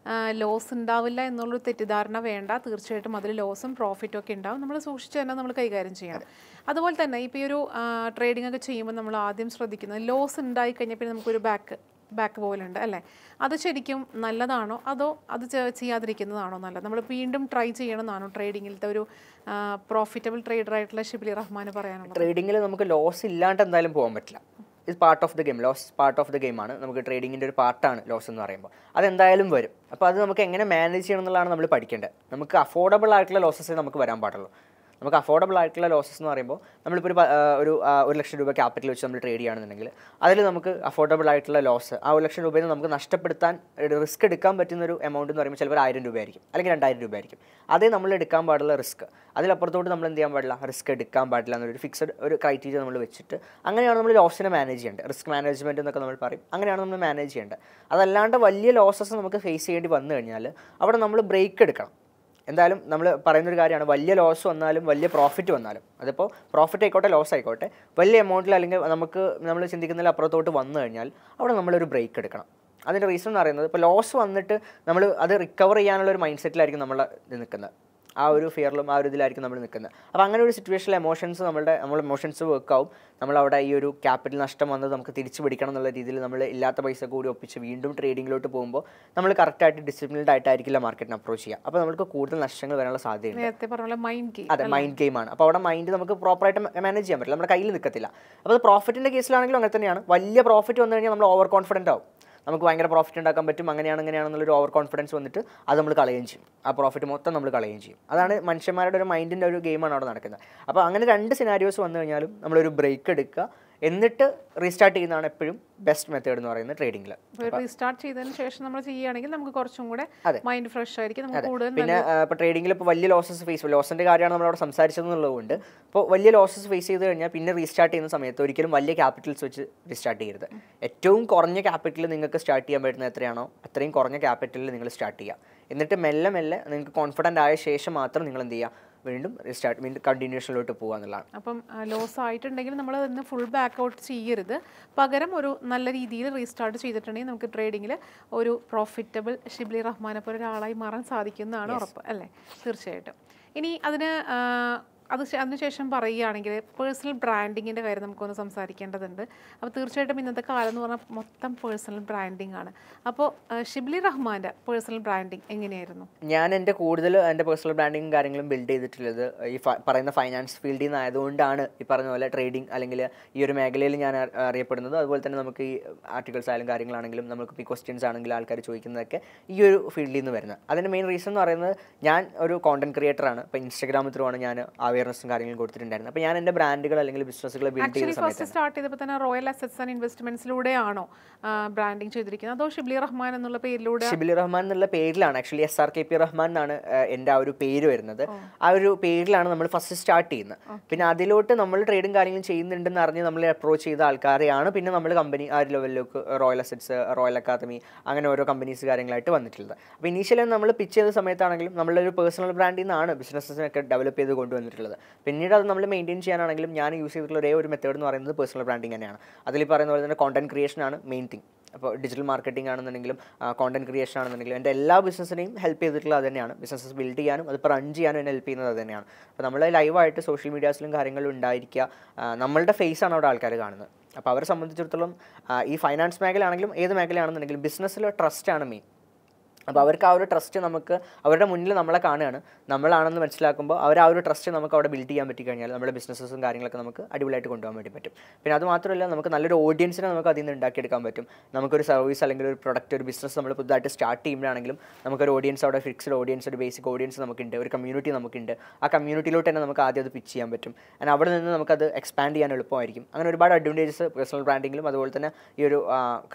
ലോസ് ഉണ്ടാവില്ല എന്നുള്ളൊരു തെറ്റിദ്ധാരണ വേണ്ട. തീർച്ചയായിട്ടും അതിൽ ലോസും പ്രോഫിറ്റും ഒക്കെ ഉണ്ടാവും. നമ്മൾ സൂക്ഷിച്ച് തന്നെ നമ്മൾ കൈകാര്യം ചെയ്യണം. അതുപോലെ തന്നെ ഇപ്പോൾ ഈ ഒരു ട്രേഡിംഗ് ഒക്കെ ചെയ്യുമ്പോൾ നമ്മൾ ആദ്യം ശ്രദ്ധിക്കുന്നത് ലോസ് ഉണ്ടായി കഴിഞ്ഞാൽ പിന്നെ നമുക്കൊരു ബാക്ക് പോലുണ്ട് അല്ലേ, അത് ശരിക്കും നല്ലതാണോ അതോ അത് ചെയ്യാതിരിക്കുന്നതാണോ നല്ലത്? നമ്മൾ വീണ്ടും ട്രൈ ചെയ്യണമെന്നാണോ ട്രേഡിങ്ങിലത്തെ ഒരു പ്രോഫിറ്റബിൾ ട്രേഡർ ആയിട്ടുള്ള ഷിബ്ലി റഹ്മാൻ പറയാനുള്ളത്? ട്രേഡിങ്ങിൽ നമുക്ക് ലോസ് ഇല്ലാണ്ട് എന്തായാലും പോകാൻ പറ്റില്ല. ഇത് part of the game, loss part of the ഗെയിമാണ്. നമുക്ക് ട്രേഡിങ്ങിൻ്റെ ഒരു പാർട്ടാണ് ലോസ് എന്ന് പറയുമ്പോൾ, അതെന്തായാലും വരും. അപ്പോൾ അത് നമുക്ക് എങ്ങനെ മാനേജ് ചെയ്യണം എന്നുള്ളതാണ് നമ്മൾ പഠിക്കേണ്ടത്. നമുക്ക് അഫോർഡബിൾ ആയിട്ടുള്ള ലോസസ് നമുക്ക് വരാൻ പാടുള്ളൂ. നമുക്ക് അഫോർഡബിൾ ആയിട്ടുള്ള ലോസസ് എന്ന് പറയുമ്പോൾ നമ്മളിപ്പോൾ ഒരു 1 ലക്ഷം രൂപ ക്യാപിറ്റൽ വെച്ച് നമ്മൾ ട്രേഡ് ചെയ്യുകയാണെന്നുണ്ടെങ്കിൽ അതിൽ നമുക്ക് അഫോർഡബിൾ ആയിട്ടുള്ള ലോസ് ആ 1 ലക്ഷം രൂപയിൽ നിന്ന് നമുക്ക് നഷ്ടപ്പെടുത്താൻ റിസ്ക് എടുക്കാൻ പറ്റുന്ന ഒരു എമൗണ്ട് എന്ന് പറയുമ്പോൾ ചിലപ്പോൾ 1000 രൂപയായിരിക്കും അല്ലെങ്കിൽ 2000 രൂപയായിരിക്കും. അതേ നമ്മൾ എടുക്കാൻ പാടുള്ള റിസ്ക്. അതിലപ്പുറത്തോട്ട് നമ്മൾ എന്ത് ചെയ്യാൻ പാടില്ല, റിസ്ക് എടുക്കാൻ പാടില്ല എന്നൊരു ഫിക്സഡ് ഒരു ക്രൈറ്റീരിയ നമ്മൾ വെച്ചിട്ട് അങ്ങനെയാണ് നമ്മൾ ലോസിനെ മാനേജ് ചെയ്യേണ്ടത്. റിസ്ക് മാനേജ്മെൻറ്റ് എന്നൊക്കെ നമ്മൾ പറയും, അങ്ങനെയാണ് നമ്മൾ മാനേജ് ചെയ്യേണ്ടത്. അതല്ലാണ്ട് വലിയ ലോസസ് നമുക്ക് ഫേസ് ചെയ്യേണ്ടി വന്നു കഴിഞ്ഞാൽ അവിടെ നമ്മൾ ബ്രേക്ക് എടുക്കണം. എന്തായാലും നമ്മൾ പറയുന്നൊരു കാര്യമാണ്, വലിയ ലോസ് വന്നാലും വലിയ പ്രോഫിറ്റ് വന്നാലും, അതിപ്പോൾ പ്രോഫിറ്റ് ആയിക്കോട്ടെ ലോസ് ആയിക്കോട്ടെ, വലിയ എമൗണ്ടിൽ അല്ലെങ്കിൽ നമ്മൾ ചിന്തിക്കുന്നതിൽ അപ്പുറത്തോട്ട് വന്നു കഴിഞ്ഞാൽ അവിടെ നമ്മളൊരു ബ്രേക്ക് എടുക്കണം. അതിൻ്റെ റീസൺ എന്ന് പറയുന്നത് ഇപ്പോൾ ലോസ് വന്നിട്ട് നമ്മൾ അത് റിക്കവർ ചെയ്യാനുള്ള ഒരു മൈൻഡ് സെറ്റിലായിരിക്കും നമ്മൾ നിൽക്കുന്നത്. ആ ഒരു ഫിയറിലും ആ ഒരു ഇതിലായിരിക്കും നമ്മൾ നിൽക്കുന്നത്. അപ്പോൾ അങ്ങനെ ഒരു സിറ്റുവേഷനിൽ നമ്മൾ ഇമോഷൻസ് വർക്കാവും. നമ്മളവിടെ ഈ ഒരു ക്യാപിറ്റൽ നഷ്ടം വന്നത് നമുക്ക് തിരിച്ചു പിടിക്കണം എന്നുള്ള രീതിയിൽ നമ്മൾ ഇല്ലാത്ത പൈസ കൂടി ഒപ്പിച്ച് വീണ്ടും ട്രേഡിങ്ങിലോട്ട് പോകുമ്പോൾ നമ്മൾ കറക്റ്റായിട്ട് ഡിസിപ്ലിൻഡ് ആയിട്ടായിരിക്കില്ല മാർക്കറ്റിനെ അപ്രോച്ച് ചെയ്യുക. അപ്പോൾ നമുക്ക് കൂടുതൽ നഷ്ടങ്ങൾ വരാനുള്ള സാധ്യതയുണ്ട്. അതെ, മൈൻഡ് ഗെയിമാണ്. അപ്പോൾ അവിടെ മൈൻഡ് നമുക്ക് പ്രോപ്പറായിട്ട് മാനേജ് ചെയ്യാൻ പറ്റില്ല, നമ്മുടെ കയ്യിൽ നിൽക്കത്തില്ല. അപ്പോൾ പ്രോഫിറ്റിൻ്റെ കേസിലാണെങ്കിലും അങ്ങനെ തന്നെയാണ്. വലിയ പ്രോഫിറ്റ് വന്നു കഴിഞ്ഞാൽ നമ്മൾ ഓവർ കോൺഫിഡൻ്റ് ആവും. നമുക്ക് ഭയങ്കര പ്രോഫിറ്റ് ഉണ്ടാക്കാൻ പറ്റും, അങ്ങനെയാണെന്നുള്ളൊരു ഓവർ കോൺഫിഡൻസ് വന്നിട്ട് അത് നമ്മൾ കളയുകയും ചെയ്യും. ആ പ്രോഫിറ്റ് മൊത്തം നമ്മൾ കളയുകയും ചെയ്യും. അതാണ് മനുഷ്യന്മാരുടെ ഒരു മൈൻഡിൻ്റെ ഒരു ഗെയിമാണ് അവിടെ നടക്കുന്നത്. അപ്പോൾ അങ്ങനെ 2 സിനാരിയോസ് വന്നു കഴിഞ്ഞാലും നമ്മളൊരു ബ്രേക്ക് എടുക്കുക, എന്നിട്ട് റീസ്റ്റാർട്ട് ചെയ്യുന്നതാണ് എപ്പോഴും ബെസ്റ്റ് മെത്തേഡ് എന്ന് പറയുന്നത് ട്രേഡിംഗിൽ. റീസ്റ്റാർട്ട് ചെയ്തതിന് ശേഷം നമ്മൾ ചെയ്യുകയാണെങ്കിൽ നമുക്ക് കുറച്ചും കൂടെ മൈൻഡ് ഫ്രഷ് ആയിരിക്കും. പിന്നെ ഇപ്പോൾ ട്രേഡിംഗിൽ ഇപ്പോൾ വലിയ ലോസിൻ്റെ കാര്യമാണ് നമ്മളവിടെ സംസാരിച്ചതെന്നുള്ളതുകൊണ്ട് ഇപ്പോൾ വലിയ ലോസസ് ഫേസ് ചെയ്ത് കഴിഞ്ഞാൽ പിന്നെ റീസ്റ്റാർട്ട് ചെയ്യുന്ന സമയത്ത് ഒരിക്കലും വലിയ ക്യാപിറ്റൽസ് വെച്ച് റീസ്റ്റാർട്ട് ചെയ്യരുത്. ഏറ്റവും കുറഞ്ഞ ക്യാപിറ്റൽ നിങ്ങൾക്ക് സ്റ്റാർട്ട് ചെയ്യാൻ പറ്റുന്ന എത്രയാണോ അത്രയും കുറഞ്ഞ ക്യാപിറ്റലിൽ നിങ്ങൾ സ്റ്റാർട്ട് ചെയ്യുക. എന്നിട്ട് മെല്ലെ നിങ്ങൾക്ക് കോൺഫിഡൻ്റ് ആയ ശേഷം മാത്രം നിങ്ങൾ എന്ത് ചെയ്യുക, വീണ്ടും കണ്ടിന്യൂഷനിലോട്ട് പോകുക എന്നുള്ളതാണ്. അപ്പം ലോസ് ആയിട്ടുണ്ടെങ്കിൽ നമ്മൾ അതിന് ഫുൾ ബാക്ക് ഔട്ട് ചെയ്യരുത്. പകരം ഒരു നല്ല രീതിയിൽ റീസ്റ്റാർട്ട് ചെയ്തിട്ടുണ്ടെങ്കിൽ നമുക്ക് ട്രേഡിങ്ങിൽ ഒരു പ്രോഫിറ്റബിൾ ഷിബ്ലി റഹ്മാനെ പോലെ ഒരാളായി മാറാൻ സാധിക്കുന്നതാണ് ഉറപ്പ് അല്ലേ? തീർച്ചയായിട്ടും. ഇനി അതിനുശേഷം പറയുകയാണെങ്കിൽ പേഴ്സണൽ ബ്രാൻഡിങ്ങിൻ്റെ കാര്യം നമുക്കൊന്ന് സംസാരിക്കേണ്ടതുണ്ട്. അപ്പോൾ തീർച്ചയായിട്ടും ഇന്നത്തെ കാലം എന്ന് പറഞ്ഞാൽ മൊത്തം പേഴ്സണൽ ബ്രാൻഡിങ് ആണ്. അപ്പോൾ ഷിബ്ലി റഹ്മാൻ്റെ പേഴ്സണൽ ബ്രാൻഡിങ് എങ്ങനെയായിരുന്നു? ഞാൻ എൻ്റെ പേഴ്സണൽ ബ്രാൻഡിങ്ങും കാര്യങ്ങളും ബിൽഡ് ചെയ്തിട്ടുള്ളത് ഈ പറയുന്ന ഫൈനാൻസ് ഫീൽഡിൽ നിന്നായതുകൊണ്ടാണ്. ഈ പറഞ്ഞ പോലെ ട്രേഡിംഗ് അല്ലെങ്കിൽ ഈ ഒരു മേഖലയിൽ ഞാൻ അറിയപ്പെടുന്നത്. അതുപോലെ തന്നെ നമുക്ക് ഈ ആർട്ടിക്കിൾസ് ആയാലും കാര്യങ്ങളാണെങ്കിലും നമുക്ക് ഈ ക്വസ്റ്റ്യൻസ് ആണെങ്കിലും ആൾക്കാർ ചോദിക്കുന്നതൊക്കെ ഈ ഒരു ഫീൽഡിൽ നിന്ന് വരുന്നത്. അതിൻ്റെ മെയിൻ റീസൺ എന്ന് പറയുന്നത് ഞാൻ ഒരു കോണ്ടന്റ് ക്രിയേറ്ററാണ്. ഇപ്പോൾ ഇൻസ്റ്റാഗ്രാമിൽ ത്രൂവാണ് ഞാൻ അവയർനെസ്സും കാര്യങ്ങളും കൊടുത്തിട്ടുണ്ടായിരുന്നു. അപ്പോൾ ഞാൻ എൻ്റെ ബ്രാൻഡുകൾ അല്ലെങ്കിൽ ബിസിനസ്സുകൾ ബിൽഡ് ചെയ്യുന്ന സമയത്ത് സ്റ്റാർട്ട് ചെയ്തപ്പോൾ തന്നെ റോയൽ അസറ്റ്സ് ആൻഡ് ഇൻവെസ്റ്റ്മെന്റ്സിലൂടെയാണോ ബ്രാൻഡിങ് ചെയ്തിരിക്കുന്നത്, അതോ ഷിബ്ലി റഹ്മാൻ എന്നുള്ള പേരിലൂടെ? ഷിബ്ലി റഹ്മാൻ എന്നുള്ള പേരിലാണ്. ആക്ച്വലി SRKP റഹ്മാൻ എന്നാണ് എൻ്റെ ആ ഒരു പേര് വരുന്നത്. ആ ഒരു പേരിലാണ് നമ്മൾ ഫസ്റ്റ് സ്റ്റാർട്ട് ചെയ്യുന്നത്. പിന്നെ അതിലോട്ട് നമ്മൾ ട്രേഡും കാര്യങ്ങളും ചെയ്യുന്നുണ്ടെന്ന് അറിഞ്ഞ് നമ്മൾ അപ്രോച്ച് ചെയ്ത ആൾക്കാരെയാണ് പിന്നെ നമ്മൾ കമ്പനി ആ ഒരു ലെവലിലേക്ക് റോയൽ അസറ്റ്സ്, റോയൽ അക്കാദമി അങ്ങനെ ഓരോ കമ്പനീസ് കാര്യങ്ങളായിട്ട് വന്നിട്ടുള്ളത്. അപ്പോൾ ഇനീഷ്യലി നമ്മൾ പിച്ച് ചെയ്ത സമയത്താണെങ്കിലും നമ്മളൊരു പേഴ്സണൽ ബ്രാൻഡിൽ നിന്നാണ് ബിസിനസ്സിനൊക്കെ ഡെവലപ്പ് ചെയ്ത് കൊണ്ടുവന്നിട്ടുള്ളത്. പിന്നീട് അത് നമ്മൾ മെയിൻറ്റെയിൻ ചെയ്യാനാണെങ്കിലും ഞാൻ യൂസ് ചെയ്തിട്ടുള്ള ഒരേ ഒരു മെത്തേഡ് എന്ന് പറയുന്നത് പേഴ്സണൽ ബ്രാൻഡിങ് തന്നെയാണ്. അതിൽ പറയുന്ന പോലെ തന്നെ കോണ്ടന്റ് ക്രിയേഷൻ ആണ് മെയിൻ തിങ്. അപ്പോൾ ഡിജിറ്റൽ മാർക്കറ്റിംഗ് ആണെന്നുണ്ടെങ്കിലും കോണ്ടന്റ് ക്രിയേഷൻ ആണെന്നുണ്ടെങ്കിലും എൻ്റെ എല്ലാ ബിസിനസ്സിനെയും ഹെൽപ്പ് ചെയ്തിട്ടുള്ളത് അത് തന്നെയാണ്. ബിസിനസ്സസ് ബിൽഡ് ചെയ്യാനും അതിപ്പോൾ റൺ ചെയ്യാനും എന്നെ ഹെൽപ്പ് ചെയ്യുന്നത് അത് തന്നെയാണ്. അപ്പോൾ നമ്മൾ ലൈവായിട്ട് സോഷ്യൽ മീഡിയാസിലും കാര്യങ്ങളിലും ഉണ്ടായിരിക്കുക, നമ്മളുടെ ഫേസാണ് അവിടെ ആൾക്കാർ കാണുന്നത്. അപ്പോൾ അവരെ സംബന്ധിച്ചിടത്തോളം ഈ ഫൈനാൻസ് മേഖലയാണെങ്കിലും ഏത് മേഖലയാണെന്നുണ്ടെങ്കിലും ബിസിനസ്സിൽ ട്രസ്റ്റാണ് മെയിൻ. അപ്പോൾ അവർക്ക് ആ ഒരു ട്രസ്റ്റ് നമുക്ക് അവരുടെ മുന്നിൽ നമ്മളെ കാണുകയാണ്, നമ്മളാണെന്ന് മനസ്സിലാക്കുമ്പോൾ അവർ ആ ഒരു ട്രസ്റ്റ് നമുക്ക് അവിടെ ബിൽഡ് ചെയ്യാൻ പറ്റിക്കഴിഞ്ഞാൽ നമ്മുടെ ബിസിനസ്സും കാര്യങ്ങളൊക്കെ നമുക്ക് അടിപൊളിയായിട്ട് കൊണ്ടുപോകാൻ വേണ്ടി പറ്റും. പിന്നെ അത് മാത്രമല്ല നമുക്ക് നല്ലൊരു ഓഡിയൻസിനെ നമുക്ക് അതിൽ നിന്ന് ഉണ്ടാക്കിയെടുക്കാൻ പറ്റും. നമുക്കൊരു സർവീസ് അല്ലെങ്കിൽ ഒരു പ്രൊഡക്റ്റ് ഒരു ബിസിനസ് നമ്മൾ പുതുതായിട്ട് സ്റ്റാർട്ട് ചെയ്യുമ്പോഴാണെങ്കിലും നമുക്കൊരു ഓഡിയൻസ് അവിടെ ഫിക്സ്ഡ് ഓഡിയൻസ് ഒരു ബേസിക് ഓഡിയൻസ് നമുക്കുണ്ട്, ഒരു കമ്മ്യൂണിറ്റി നമുക്കുണ്ട്. ആ കമ്മ്യൂണിറ്റിയിലോട്ട് തന്നെ നമുക്ക് ആദ്യം അത് പിച്ച് ചെയ്യാൻ പറ്റും. ആൻഡ് അവിടെ നിന്ന് നമുക്കത് എക്സ്പാൻഡ് ചെയ്യാൻ എളുപ്പമായിരിക്കും. അങ്ങനെ ഒരുപാട് അഡ്വാൻറ്റേജസ് പേഴ്സണൽ ബ്രാൻഡിങ്ങിലും അതുപോലെ തന്നെ ഈ ഒരു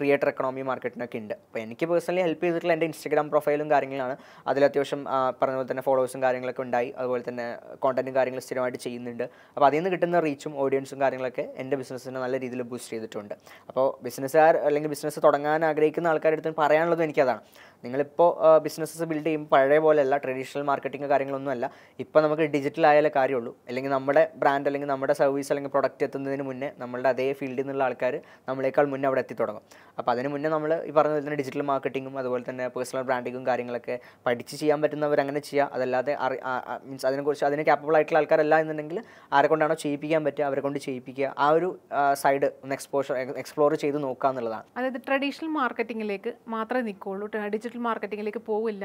ക്രിയേറ്റർ എക്കണോമി മാർക്കറ്റിനൊക്കെ ഉണ്ട്. അപ്പോൾ എനിക്ക് പേഴ്സണലി ഹെൽപ്പ് ചെയ്തിട്ടുള്ള എൻ്റെ ഇൻസ്റ്റാഗ്രാം പ്രൊഫൈലും കാര്യങ്ങളാണ്. അതിൽ അത്യാവശ്യം പറഞ്ഞ പോലെ തന്നെ ഫോളോവേഴ്സും കാര്യങ്ങളൊക്കെ ഉണ്ടായി. അതുപോലെ തന്നെ കോണ്ടന്റും കാര്യങ്ങളും സ്ഥിരമായിട്ട് ചെയ്യുന്നുണ്ട്. അപ്പോൾ അതിൽ നിന്ന് കിട്ടുന്ന റീച്ചും ഓഡിയൻസും കാര്യങ്ങളൊക്കെ എൻ്റെ ബിസിനസ്സിനെ നല്ല രീതിയിൽ ബൂസ്റ്റ് ചെയ്തിട്ടുണ്ട്. അപ്പോൾ ബിസിനസ്സുകാർ അല്ലെങ്കിൽ ബിസിനസ് തുടങ്ങാൻ ആഗ്രഹിക്കുന്ന ആൾക്കാരുടെ അടുത്ത് പറയാനുള്ളതും എനിക്കതാണ്. നിങ്ങളിപ്പോൾ ബിസിനസ്സസ് ബിൽഡ് ചെയ്യുമ്പോൾ പഴയ പോലെയല്ല, ട്രഡീഷണൽ മാർക്കറ്റിംഗ് കാര്യങ്ങളൊന്നുമല്ല. ഇപ്പോൾ നമുക്ക് ഡിജിറ്റൽ ആയാലേ കാര്യമുള്ളൂ. അല്ലെങ്കിൽ നമ്മുടെ ബ്രാൻഡ് അല്ലെങ്കിൽ നമ്മുടെ സർവീസ് അല്ലെങ്കിൽ പ്രൊഡക്റ്റ് എത്തുന്നതിന് മുന്നേ നമ്മളുടെ അതേ ഫീൽഡിൽ നിന്നുള്ള ആൾക്കാർ നമ്മളേക്കാൾ മുന്നേ അവിടെ എത്തിത്തുടങ്ങും. അപ്പോൾ അതിന് മുന്നേ നമ്മൾ ഈ പറഞ്ഞ പോലെ തന്നെ ഡിജിറ്റൽ മാർക്കറ്റിങ്ങും അതുപോലെ തന്നെ പേഴ്സണൽ ബ്രാൻഡിങ്ങും കാര്യങ്ങളൊക്കെ പഠിച്ച് ചെയ്യാൻ പറ്റുന്നവർ അങ്ങനെ ചെയ്യുക. അതല്ലാതെ മീൻസ് അതിനെക്കുറിച്ച് അതിന് ക്യാപ്പബിൾ ആയിട്ടുള്ള ആൾക്കാരല്ല എന്നുണ്ടെങ്കിൽ ആരെ കൊണ്ടാണോ ചെയ്യിപ്പിക്കാൻ പറ്റുക അവരെ കൊണ്ട് ചെയ്യിപ്പിക്കുക. ആ ഒരു സൈഡ് ഒന്ന് എക്സ്പ്ലോർ ചെയ്ത് നോക്കുക എന്നുള്ളതാണ്. അതായത് ട്രഡീഷണൽ മാർക്കറ്റിങ്ങിലേക്ക് മാത്രമേ നിൽക്കുള്ളൂ, ഡിജിറ്റൽ മാർക്കറ്റിങ്ങിലേക്ക് പോവില്ല,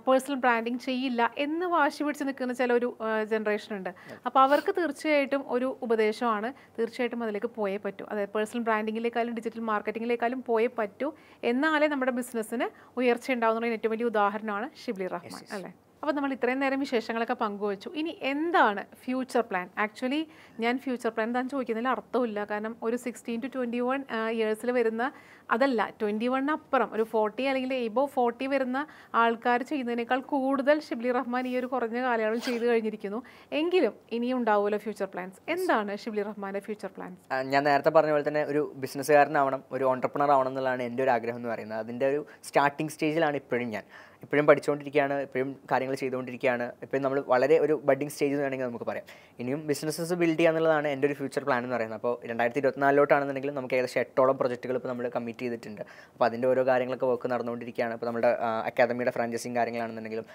പേഴ്സണൽ ബ്രാൻഡിങ് ചെയ്യില്ല എന്ന് വാശി പിടിച്ച് നിൽക്കുന്ന ചില ഒരു ജനറേഷൻ ഉണ്ട്. അപ്പോൾ അവർക്ക് തീർച്ചയായിട്ടും ഒരു ഉപദേശമാണ്, തീർച്ചയായിട്ടും അതിലേക്ക് പോയേ പറ്റൂ. അതായത് പേഴ്സണൽ ബ്രാൻഡിങ്ങിലേക്കാളും ഡിജിറ്റൽ മാർക്കറ്റിങ്ങിലേക്കാളും പോയേ പറ്റൂ, എന്നാലേ നമ്മുടെ ബിസിനസ്സിന് ഉയർച്ച ഉണ്ടാകുന്നതിന് ഏറ്റവും വലിയ ഉദാഹരണമാണ് ഷിബ്ലി റഹ്മാൻ അല്ലേ. അപ്പോൾ നമ്മൾ ഇത്രയും നേരം വിശേഷങ്ങളൊക്കെ പങ്കുവച്ചു. ഇന് എന്താണ് ഫ്യൂച്ചർ പ്ലാൻ? ആക്ച്വലി ഞാൻ ഫ്യൂച്ചർ പ്ലാൻ എന്താണെന്ന് ചോദിക്കുന്നതിൽ അർത്ഥമില്ല. കാരണം ഒരു 16 to 21 ഇയേഴ്സിൽ വരുന്ന, അതല്ല 21 അപ്പുറം ഒരു 40 അല്ലെങ്കിൽ എബോവ് 40 വരുന്ന ആൾക്കാർ ചെയ്യുന്നതിനേക്കാൾ കൂടുതൽ ഷിബ്ലി റഹ്മാൻ ഈ ഒരു കുറഞ്ഞ കാലയളവിൽ ചെയ്തു കഴിഞ്ഞിരിക്കുന്നു. എങ്കിലും ഇനിയും ഉണ്ടാവുമല്ലോ ഫ്യൂച്ചർ പ്ലാൻസ്. എന്താണ് ഷിബ്ലി റഹ്മാൻ്റെ ഫ്യൂച്ചർ പ്ലാൻസ്? ഞാൻ നേരത്തെ പറഞ്ഞ പോലെ തന്നെ ഒരു ബിസിനസ്സുകാരനാവണം, ഒരു ഓൺട്രപ്രണർ ആവണം എന്നുള്ളതാണ് എൻ്റെ ഒരു ആഗ്രഹം എന്ന് പറയുന്നത്. അതിൻ്റെ ഒരു സ്റ്റാർട്ടിംഗ് സ്റ്റേജിലാണ് ഇപ്പോഴും പഠിച്ചുകൊണ്ടിരിക്കുകയാണ്, ഇപ്പോഴും കാര്യങ്ങൾ ചെയ്തുകൊണ്ടിരിക്കുകയാണ്. ഇപ്പോഴും നമ്മൾ വളരെ ഒരു ബഡ്ഡിങ് സ്റ്റേജ് എന്ന് വേണമെങ്കിൽ നമുക്ക് പറയാം. ഇനിയും ബിസിനസ്സസ് ബിൽഡ് ചെയ്യുക എന്നുള്ളതാണ് എൻ്റെ ഒരു ഫ്യൂച്ചർ പ്ലാൻ എന്ന് പറയുന്നത്. അപ്പോൾ 2024 നമുക്ക് ഏകദേശം 8ഓളം പ്രൊജക്റ്റുകൾ ഇപ്പോൾ നമ്മൾ കമ്മിറ്റ് ചെയ്തിട്ടുണ്ട്. അപ്പോൾ അതിൻ്റെ ഓരോ കാര്യങ്ങളൊക്കെ വർക്ക് നടന്നുകൊണ്ടിരിക്കുകയാണ്. ഇപ്പോൾ നമ്മുടെ അക്കാദമിയുടെ ഫ്രാഞ്ചൈസിങ് കാര്യങ്ങളാണെന്നുണ്ടെങ്കിലും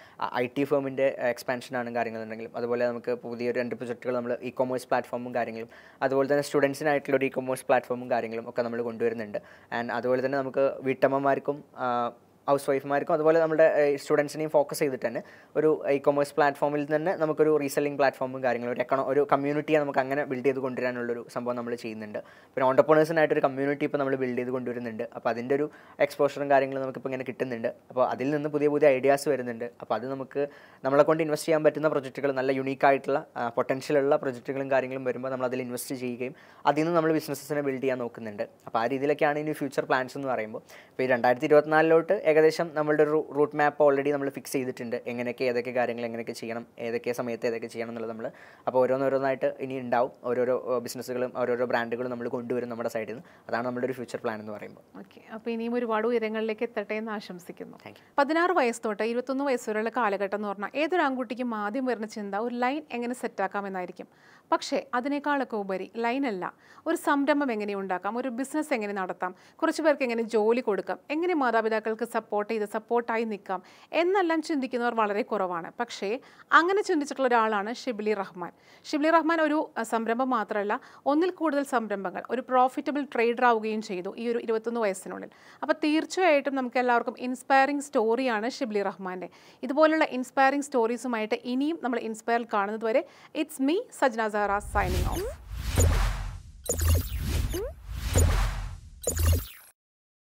IT ഫേമിൻ്റെ എക്സ്പാൻഷനാണ് കാര്യങ്ങളുണ്ടെങ്കിലും, അതുപോലെ നമുക്ക് പുതിയൊരു 2 പ്രൊജക്റ്റുകൾ നമ്മൾ ഇ-കൊമേഴ്സ് പ്ലാറ്റ്ഫോമും കാര്യങ്ങളും, അതുപോലെ തന്നെ സ്റ്റുഡൻസിനായിട്ടുള്ള ഒരു ഇ-കൊമേഴ്സ് പ്ലാറ്റ്ഫോമും കാര്യങ്ങളും ഒക്കെ നമ്മൾ കൊണ്ടുവരുന്നുണ്ട്. ആൻഡ് അതുപോലെ തന്നെ നമുക്ക് വീട്ടമ്മമാർക്കും ഹൗസ് വൈഫ്മാർക്കും അതുപോലെ നമ്മുടെ സ്റ്റുഡൻസിനെയും ഫോക്കസ് ചെയ്തിട്ട് തന്നെ ഒരു ഇ-കൊമേഴ്സ് പ്ലാറ്റ്ഫോമിൽ തന്നെ നമുക്കൊരു റീസെല്ലിംഗ് പ്ലാറ്റ്ഫോമും കാര്യങ്ങളും ഒരു കമ്മ്യൂണിറ്റിയെ നമുക്ക് അങ്ങനെ ബിൽഡ് ചെയ്ത് കൊണ്ടുവരാനുള്ളൊരു സംഭവം നമ്മൾ ചെയ്യുന്നുണ്ട്. പിന്നെ ഓണ്ടർപ്രണേഴ്സിനായിട്ടൊരു കമ്മ്യൂണിറ്റി ഇപ്പോൾ നമ്മൾ ബിൽഡ് ചെയ്ത് കൊണ്ടുവരുന്നുണ്ട്. അപ്പോൾ അതിൻ്റെ ഒരു എക്സ്പോഷറും കാര്യങ്ങളും നമുക്കിപ്പോൾ ഇങ്ങനെ കിട്ടുന്നുണ്ട്. അപ്പോൾ അതിൽ നിന്ന് പുതിയ ഐഡിയാസ് വരുന്നുണ്ട്. അപ്പോൾ അത് നമുക്ക് നമ്മളെ കൊണ്ട് ഇൻവെസ്റ്റ് ചെയ്യാൻ പറ്റുന്ന പ്രൊജക്റ്റുകൾ, നല്ല യുണീക്കായിട്ടുള്ള പൊട്ടൻഷ്യലുള്ള പ്രൊജക്റ്റുകളും കാര്യങ്ങളും വരുമ്പോൾ നമ്മൾ അതിൽ ഇൻവെസ്റ്റ് ചെയ്യുകയും അതിൽ നിന്ന് നമ്മൾ ബിസിനസ്സിനെ ബിൽഡ് ചെയ്യാൻ നോക്കുന്നുണ്ട്. അപ്പോൾ ആ രീതിയിലൊക്കെയാണ് ഇനി ഫ്യൂച്ചർ പ്ലാൻസ് എന്ന് പറയുമ്പോൾ. ഇപ്പോൾ ഈ 2024 ഏകദേശം നമ്മളുടെ ഒരു റൂട്ട് മാപ്പ് ഓൾറെഡി നമ്മൾ ഫിക്സ് ചെയ്തിട്ടുണ്ട്. ഏതൊക്കെ കാര്യങ്ങൾ എങ്ങനെയൊക്കെ ചെയ്യണം, ഏതൊക്കെ സമയത്ത് ഏതൊക്കെ ചെയ്യണം എന്നുള്ളത് നമ്മൾ. അപ്പോൾ ഓരോന്നായിട്ട് ഇനി ഉണ്ടാവും. ഓരോരോ ബിസിനസ്സുകളും ഓരോരോ ബ്രാൻഡുകളും നമ്മൾ കൊണ്ടുവരും നമ്മുടെ സൈഡിൽ നിന്ന്. അതാണ് നമ്മുടെ ഒരു ഫ്യൂച്ചർ പ്ലാൻ എന്ന് പറയുമ്പോൾ. ഓക്കെ, അപ്പോൾ ഇനിയും ഒരുപാട് ഉയരങ്ങളിലേക്ക് എത്തട്ടെ എന്ന് ആശംസിക്കുന്നു. 16 വയസ്സ് തൊട്ട് 21 വയസ്സ് വരെയുള്ള കാലഘട്ടം എന്ന് പറഞ്ഞാൽ ഏതൊരു ആൺകുട്ടിക്കും ആദ്യം വരുന്ന ചിന്ത ഒരു ലൈൻ എങ്ങനെ സെറ്റാക്കാമെന്നായിരിക്കും. പക്ഷേ അതിനേക്കാളൊക്കെ ഉപരി ലൈനല്ല, ഒരു സംരംഭം എങ്ങനെ ഉണ്ടാക്കാം, ഒരു ബിസിനസ് എങ്ങനെ നടത്താം, കുറച്ച് പേർക്ക് എങ്ങനെ ജോലി കൊടുക്കാം, എങ്ങനെ മാതാപിതാക്കൾക്ക് സപ്പോർട്ടായി നിൽക്കാം എന്നെല്ലാം ചിന്തിക്കുന്നവർ വളരെ കുറവാണ്. പക്ഷേ അങ്ങനെ ചിന്തിച്ചിട്ടുള്ള ഒരാളാണ് ഷിബ്ലി റഹ്മാൻ. ഷിബ്ലി റഹ്മാൻ ഒരു സംരംഭം മാത്രമല്ല, ഒന്നിൽ കൂടുതൽ സംരംഭങ്ങൾ, ഒരു പ്രോഫിറ്റബിൾ ട്രേഡർ ആവുകയും ചെയ്തു ഈ ഒരു 21 വയസ്സിനുള്ളിൽ. അപ്പോൾ തീർച്ചയായിട്ടും നമുക്ക് എല്ലാവർക്കും ഇൻസ്പയറിംഗ് സ്റ്റോറിയാണ് ഷിബ്ലി റഹ്മാൻ്റെ. ഇതുപോലുള്ള ഇൻസ്പയറിംഗ് സ്റ്റോറീസുമായിട്ട് ഇനിയും നമ്മൾ ഇൻസ്പയർ കാണുന്നത് വരെ it's me Sajna Zahra signing off.